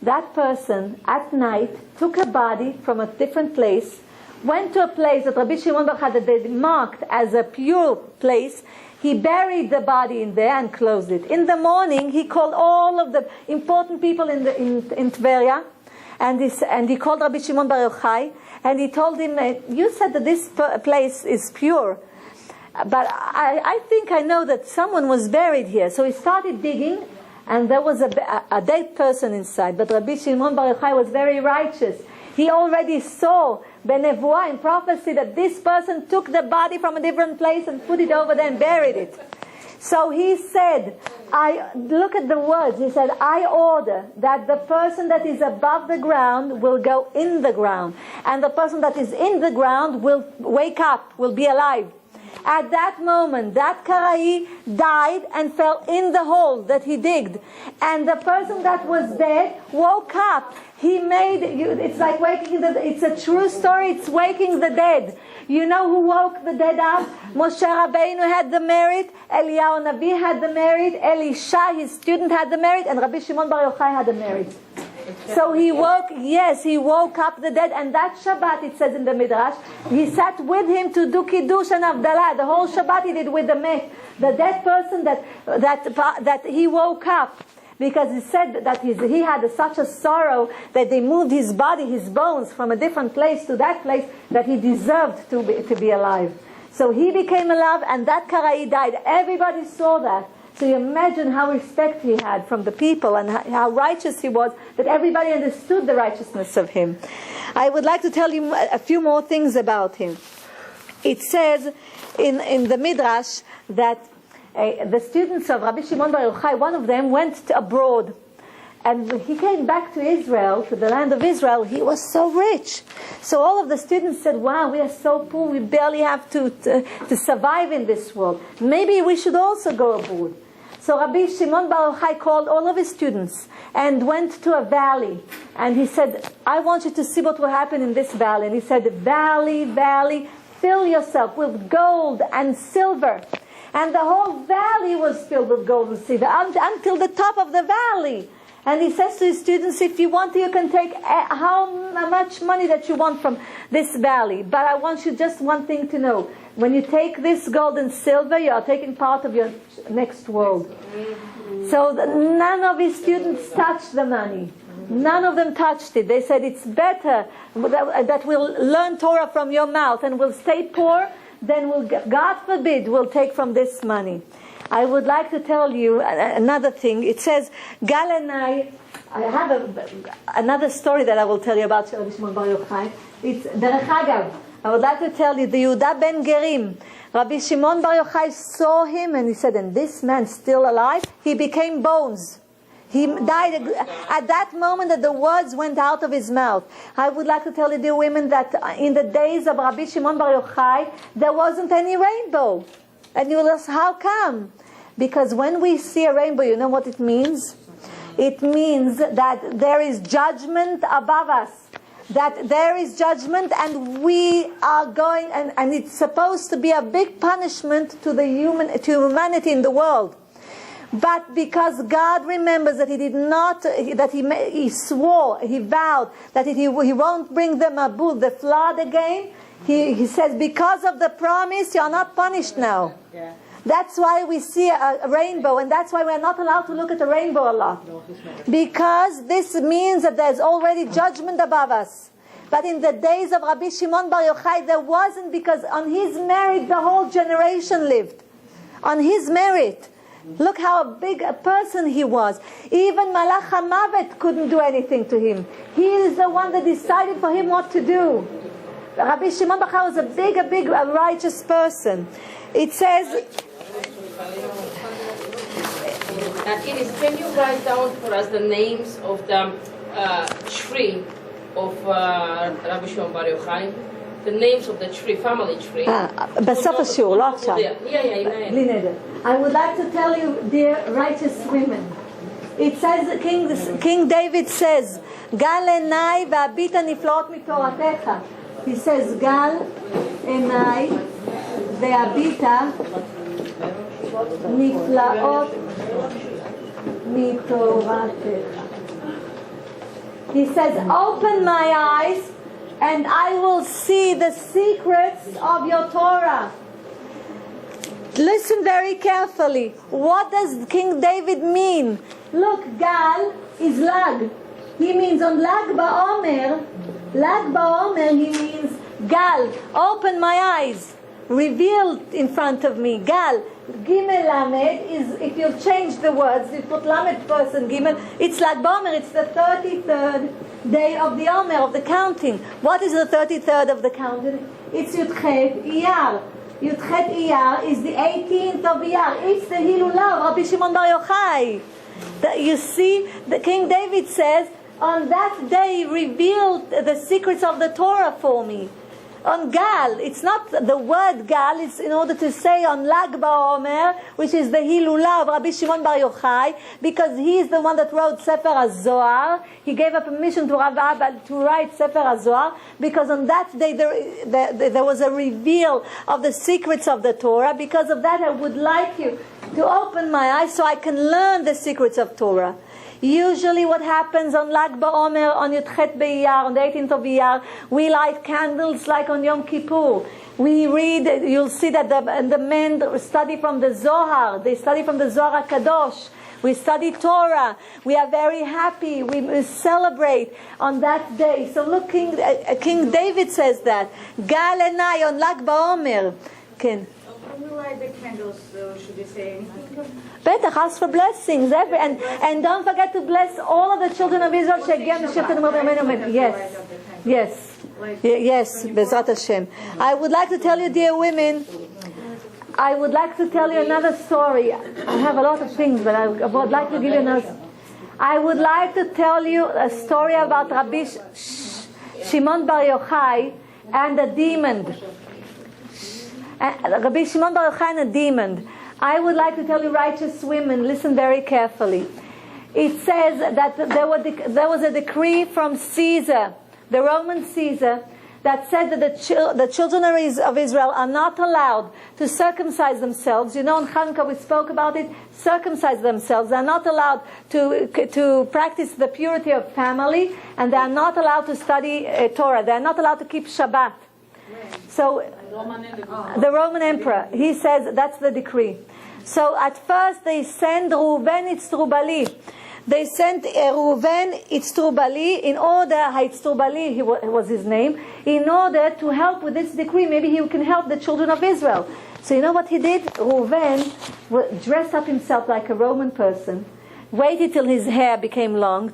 that person at night took a body from a different place, went to a place that Rabbi Shimon Bar Yochai that they marked as a pure place. He buried the body in there and closed it. In the morning, he called all of the important people in Tveria, and he called Rabbi Shimon Bar Yochai, and he told him, you said that this place is pure, but I think I know that someone was buried here. So he started digging, and there was a dead person inside. But Rabbi Shimon Bar Yochai was very righteous. He already saw Benevuah in prophecy that this person took the body from a different place and put it over there and buried it. So he said, look at the words. He said, I order that the person that is above the ground will go in the ground, and the person that is in the ground will wake up, will be alive. At that moment, that Karai died and fell in the hole that he digged. And the person that was dead woke up. It's like waking it's a true story, it's waking the dead. You know who woke the dead up? Moshe Rabbeinu had the merit, Eliyahu Navi had the merit, Elisha, his student, had the merit, and Rabbi Shimon Bar Yochai had the merit. So he woke up the dead, and that Shabbat, it says in the Midrash, he sat with him to do Kiddush and Avdalah. The whole Shabbat he did with the dead person that he woke up. Because he said that he had such a sorrow that they moved his body, his bones, from a different place to that place, that he deserved to be alive. So he became alive, and that Karai died. Everybody saw that. So you imagine how respect he had from the people, and how righteous he was, that everybody understood the righteousness of him. I would like to tell you a few more things about him. It says in the Midrash that the students of Rabbi Shimon Bar Yochai, one of them went abroad, and when he came back to Israel, to the land of Israel, he was so rich. So all of the students said, wow, we are so poor, we barely have to survive in this world. Maybe we should also go abroad. So Rabbi Shimon Bar Yochai called all of his students and went to a valley. And he said, I want you to see what will happen in this valley. And he said, valley, valley, fill yourself with gold and silver. And the whole valley was filled with gold and silver until the top of the valley. And he says to his students, if you want, you can take how much money that you want from this valley. But I want you just one thing to know. When you take this gold and silver, you are taking part of your next world. So none of his students touched the money. None of them touched it. They said, it's better that we'll learn Torah from your mouth and we'll stay poor than God forbid, we'll take from this money. I would like to tell you another thing. It says, Gal and I have another story that I will tell you about Rabbi Shimon Bar Yochai. It's Derech Agav. I would like to tell you, the Yehuda ben Gerim, Rabbi Shimon Bar Yochai saw him and he said, and this man still alive? He became bones. He died at that moment that the words went out of his mouth. I would like to tell you, dear women, that in the days of Rabbi Shimon Bar Yochai, there wasn't any rainbow. And you will ask, how come? Because when we see a rainbow, you know what it means? It means that there is judgment above us. That there is judgment, and we are going, and it's supposed to be a big punishment to humanity in the world. But because God remembers that He did not, that He swore, He vowed that He won't bring the Mabul, the flood again, He says, because of the promise, you are not punished now. Yeah. That's why we see a rainbow, and that's why we're not allowed to look at the rainbow a lot. Because this means that there's already judgment above us. But in the days of Rabbi Shimon Bar Yochai, there wasn't, because on his merit the whole generation lived. On his merit. Look how big a person he was. Even Malach HaMavet couldn't do anything to him. He is the one that decided for him what to do. Rabbi Shimon Bar Yochai was a big righteous person. It says, Iris, can you write down for us the names of the tree of Rabbi Shimon Bar Yochai? The names of the tree, family tree. בסוף השיעור, לא עכשיו. בלי נדר. I would like to tell you, dear righteous women, it says, King David says, גל עיניי והביטה נפלאות מתורתך. He says, גל עיניי והביטה נפלאות מתורתך. He says, open my eyes and I will see the secrets of your Torah. Listen very carefully. What does King David mean? Look, Gal is Lag. He means on Lag Ba'omer, he means Gal, open my eyes, revealed in front of me. Gal. Gimel Lamed is, if you change the words, you put Lamed first and Gimel, it's Lag Ba'omer, it's the 33rd day of the Omer, of the counting. What is the 33rd of the counting? It's Yochai Iyar. Yochai Iyar is the 18th of Iyar. It's the Hillula of Rabbi Shimon Bar Yochai. You see, the King David says, on that day he revealed the secrets of the Torah for me. On Gal, it's not the word Gal, it's in order to say on Lag Ba'omer, which is the Hillula of Rabbi Shimon Bar Yochai, because he is the one that wrote Sefer HaZohar. He gave a permission to Rav Abba to write Sefer HaZohar, because on that day there was a reveal of the secrets of the Torah. Because of that, I would like you to open my eyes so I can learn the secrets of Torah. Usually what happens on Lag Ba'omer, on Yudchet Be'iyar, on the 18th of Iyar, we light candles like on Yom Kippur. We read, you'll see that the men study from the Zohar. They study from the Zohar HaKadosh. We study Torah. We are very happy. We celebrate on that day. So look, King David says that. Gal Enai on Lag Ba'omer. Ken. When we light the candles, should we say anything? Better ask for blessings, and don't forget to bless all of the children of Israel. Yes, Bezrat Hashem. I would like to tell you, dear women, I would like to tell you another story. I have a lot of things, but I would like to give you another. I would like to tell you a story about Rabbi Shimon Bar Yochai and a demon. Rabbi Shimon Bar Yochai and a demon. I would like to tell you, righteous women, listen very carefully. It says that there was a decree from Caesar, the Roman Caesar, that said that the children of Israel are not allowed to circumcise themselves. You know, in Hanukkah we spoke about it. Circumcise themselves. They are not allowed to practice the purity of family, and they are not allowed to study Torah. They are not allowed to keep Shabbat. So the Roman emperor, he says that's the decree. So at first they send Reuven Itzrubali. They sent Reuven Itzrubali in order, Itzrubali was his name, in order to help with this decree. Maybe he can help the children of Israel. So you know what he did? Reuven dressed up himself like a Roman person, waited till his hair became long,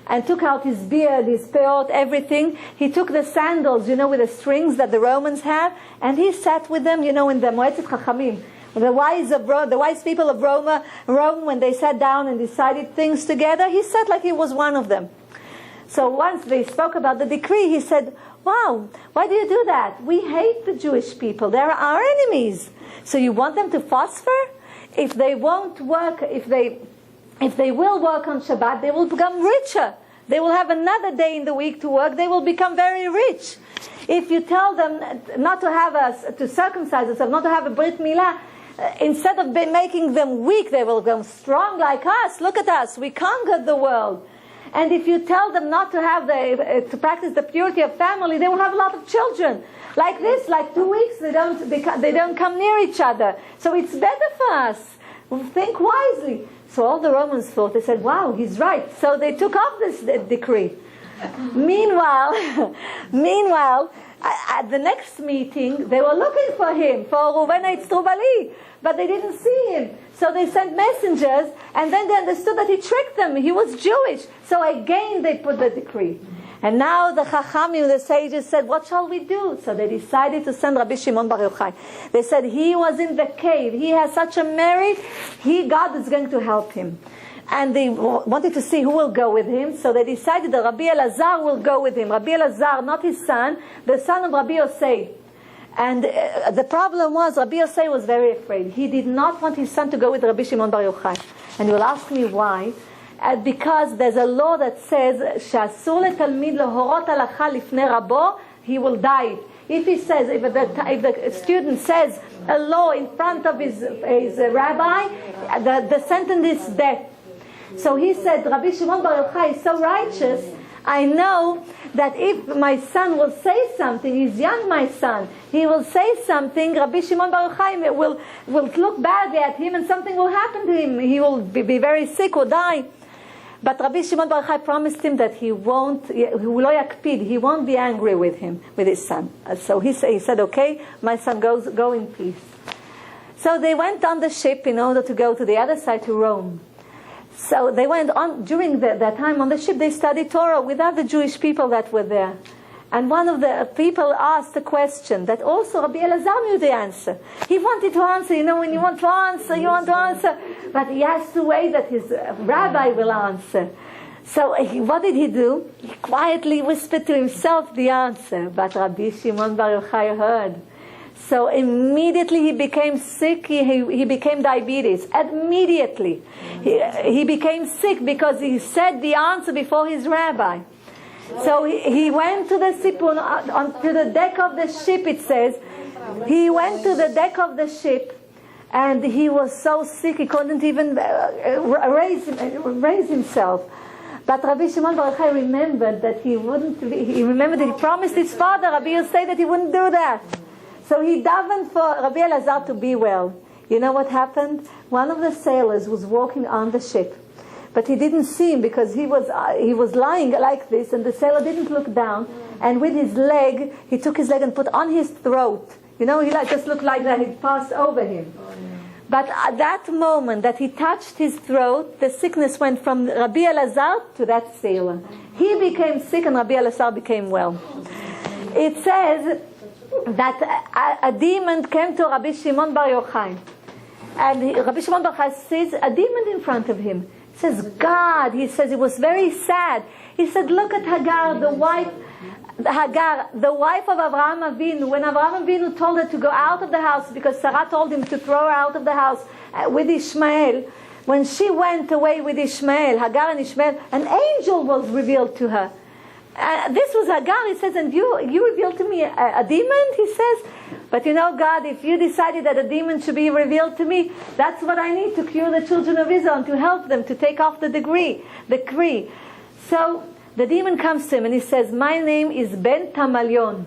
and took out his beard, his peot, everything. He took the sandals, you know, with the strings that the Romans have, and he sat with them, you know, in the Moetzet Chachamim. The wise people of Rome, when they sat down and decided things together, he sat like he was one of them. So once they spoke about the decree, he said, wow, why do you do that? We hate the Jewish people. They're our enemies. So you want them to phosphor? If they won't work, if they will work on Shabbat, they will become richer. They will have another day in the week to work. They will become very rich. If you tell them not to circumcise themselves, not to have a Brit Milah, instead of making them weak, they will become strong like us. Look at us. We conquered the world. And if you tell them not to have to practice the purity of family, they will have a lot of children. Like this, like 2 weeks, they don't come near each other. So it's better for us. Think wisely. So all the Romans thought, they said, wow, he's right. So they took off this decree. Meanwhile, at the next meeting, they were looking for him, for Reuven Itzrubali, but they didn't see him. So they sent messengers, and then they understood that he tricked them. He was Jewish. So again they put the decree. And now the Chachamim, the sages, said, what shall we do? So they decided to send Rabbi Shimon Bar Yochai. They said, he was in the cave. He has such a merit. God is going to help him. And they wanted to see who will go with him. So they decided that Rabbi Elazar will go with him. Rabbi Elazar, not his son, the son of Rabbi Yosei. And the problem was, Rabbi Yosei was very afraid. He did not want his son to go with Rabbi Shimon Bar Yochai. And you will ask me why. Because there's a law that says, שאסור לתלמיד להורות הלכה לפני רבו, he will die. If he says, if the student says a law in front of his rabbi, the sentence is death. So he said, Rabbi Shimon Bar Yochai is so righteous, I know that if my son will say something, he's young, my son, he will say something, Rabbi Shimon Bar Yochai will look badly at him and something will happen to him. He will be very sick or die. But Rabbi Shimon Bar Yochai promised him that he won't be angry with him, with his son. So he said, okay, my son, go in peace. So they went on the ship in order to go to the other side, to Rome. So they went on, during that time on the ship, they studied Torah with other Jewish people that were there. And one of the people asked a question that also Rabbi Elazar knew the answer. He wanted to answer, when you want to answer, you want to answer. But he has to wait that his rabbi will answer. So what did he do? He quietly whispered to himself the answer. But Rabbi Shimon Bar Yochai heard. So immediately he became sick, he became diabetes. Immediately. He became sick because he said the answer before his rabbi. So he went to the sipun, onto the deck of the ship, it says. He went to the deck of the ship, and he was so sick he couldn't even raise himself. But Rabbi Shimon Bar Yochai remembered that he promised his father, Rabbi Yosei, that he wouldn't do that. So he davened for Rabbi Elazar to be well. You know what happened? One of the sailors was walking on the ship. But he didn't see him because he was lying like this, and the sailor didn't look down. And with his leg, he took his leg and put on his throat. He just looked like that. He passed over him. But at that moment that he touched his throat, the sickness went from Rabbi Elazar to that sailor. He became sick, and Rabbi Elazar became well. It says that a demon came to Rabbi Shimon Bar Yochai, and Rabbi Shimon Bar Yochai sees a demon in front of him. He says, God, he says, he was very sad. He said, look at Hagar, the wife of Avraham Avinu. When Avraham Avinu told her to go out of the house, because Sarah told him to throw her out of the house with Ishmael, when she went away with Ishmael, Hagar and Ishmael, an angel was revealed to her. This was Hagar, he says, and you revealed to me a demon, he says. But God, if you decided that a demon should be revealed to me, that's what I need to cure the children of Israel and to help them to take off the decree. So the demon comes to him and he says, my name is Ben Tamalion.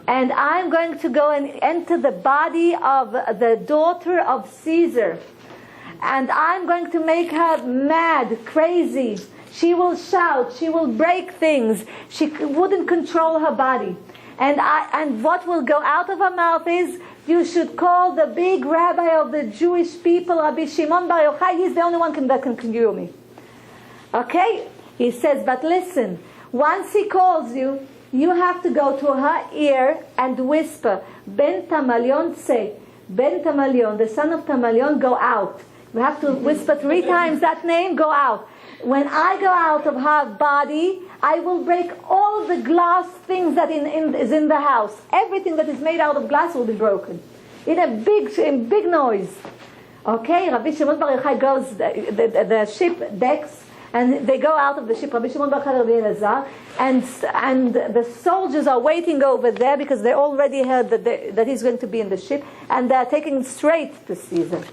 And I'm going to go and enter the body of the daughter of Caesar. And I'm going to make her mad, crazy. She will shout, she will break things. She wouldn't control her body. And what will go out of her mouth is, you should call the big rabbi of the Jewish people, Rabbi Shimon Bar Yochai. He's the only one that can cure me. Okay? He says, but listen, once he calls you, you have to go to her ear and whisper, Ben Tamalion say, Ben Tamalion, the son of Tamalion, go out. You have to whisper 3 times that name, go out. When I go out of her body, I will break all the glass things that is in the house. Everything that is made out of glass will be broken. In a big noise. Okay, Rabbi Shimon Bar Yochai goes, the ship decks, and they go out of the ship, Rabbi Shimon Bar Yochai and Rabbi Elazar, and the soldiers are waiting over there because they already heard that he's going to be in the ship, and they're taking him straight to Caesar.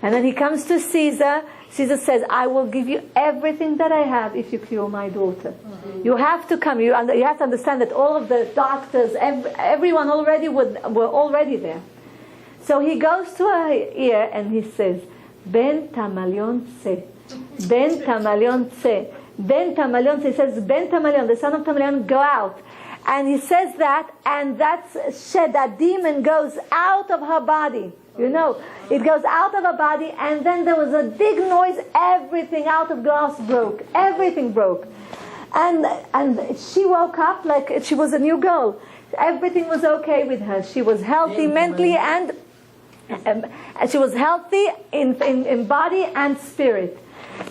And then he comes to Caesar. Caesar says, I will give you everything that I have if you cure my daughter. Mm-hmm. You have to come. You have to understand that all of the doctors, everyone already were already there. So he goes to her ear and he says, Ben Tamalion se. Ben Tamalion se. Ben Tamalion se. He says, Ben Tamalion, the son of Tamalion, go out. And he says that, and that demon goes out of her body. It goes out of her body, and then there was a big noise. Everything out of glass broke. Everything broke. And she woke up like she was a new girl. Everything was okay with her. She was healthy mentally and she was healthy in body and spirit.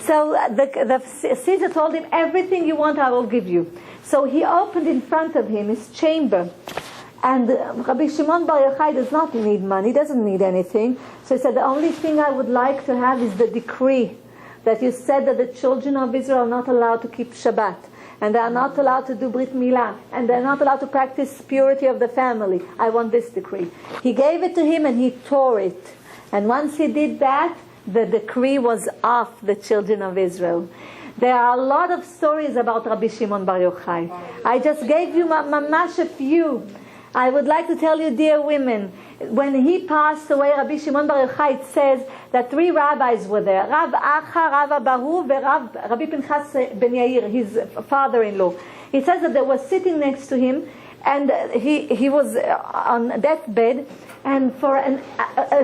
So the Caesar told him, everything you want I will give you. So he opened in front of him his chamber. And Rabbi Shimon Bar Yochai does not need money, doesn't need anything. So he said, the only thing I would like to have is the decree that you said that the children of Israel are not allowed to keep Shabbat. And they are not allowed to do Brit Milah. And they are not allowed to practice purity of the family. I want this decree. He gave it to him and he tore it. And once he did that, the decree was off the children of Israel. There are a lot of stories about Rabbi Shimon Bar Yochai. I just gave you mamash a few. I would like to tell you, dear women, when he passed away, Rabbi Shimon Bar Yochai, it says that 3 rabbis were there. Rav Acha, Rav Abahu, and Rabbi Pinchas ben Yair, his father-in-law. It says that they were sitting next to him, and he was on deathbed, and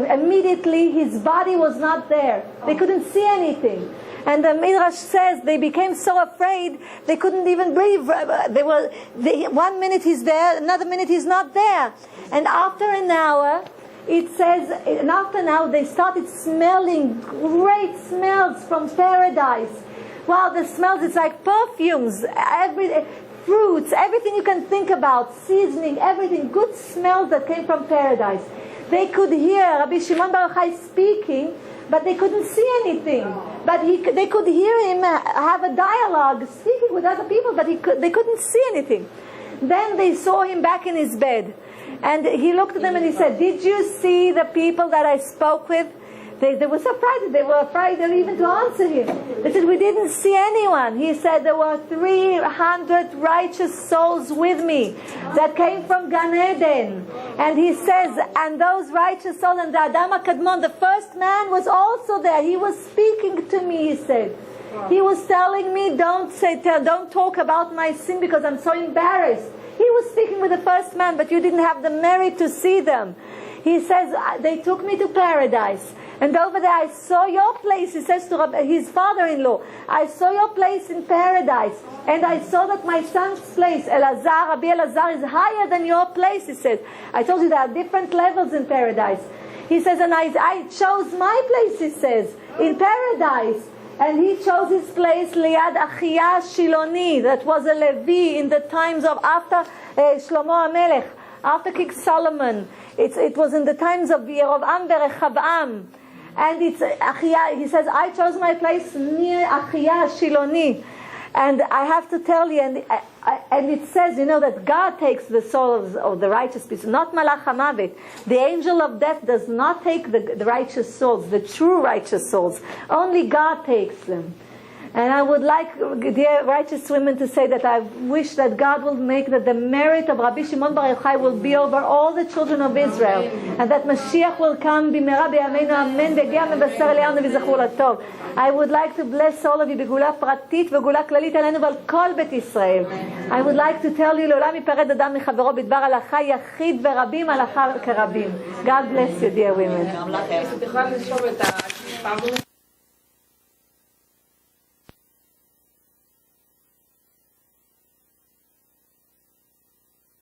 immediately his body was not there. They couldn't see anything. And the Midrash says they became so afraid they couldn't even breathe. 1 minute he's there, another minute he's not there. And after an hour, it says, and after an hour they started smelling great smells from paradise. Wow, the smells, it's like perfumes, fruits, everything you can think about, seasoning, everything, good smells that came from paradise. They could hear Rabbi Shimon Bar Yochai speaking, but they couldn't see anything. But they could hear him have a dialogue, speaking with other people, but they couldn't see anything. Then they saw him back in his bed. And he looked at them and he said, did you see the people that I spoke with? They were surprised. They were afraid even to answer him. They said, we didn't see anyone. He said, there were 300 righteous souls with me that came from Gan Eden. And he says, and those righteous souls, and the Adam HaKadmon, the first man, was also there. He was speaking to me, he said. He was telling me, don't talk about my sin because I'm so embarrassed. He was speaking with the first man, but you didn't have the merit to see them. He says, they took me to paradise. And over there I saw your place, he says to his father-in-law, I saw your place in paradise. And I saw that my son's place, Rabbi Elazar, is higher than your place, he says. I told you there are different levels in paradise. He says, and I chose my place, he says, in paradise. And he chose his place, Liad Achia Shiloni, that was a Levi in the times of after Shlomo HaMelech, after King Solomon. It was in the times of Yerovam Berechavam. And it's Achia, he says, I chose my place near Achia Shiloni. And I have to tell you, and it says, that God takes the souls of the righteous people, not Malach HaMavet. The angel of death does not take the righteous souls, the true righteous souls. Only God takes them. And I would like, dear righteous women, to say that I wish that God will make that the merit of Rabbi Shimon Bar Yochai will be over all the children of Israel. And that Mashiach will come b'mera b'yameinu amen v'ge'a mebaser eliyahu v'zachur latov. I would like to bless all of you בגאולה פרטית וגאולה כללית עלינו ועל כל בית ישראל. I would like to tell you, לעולם ייפרד אדם מחברו בדבר הלכה יחיד ורבים הלכה כרבים. God bless you, dear women.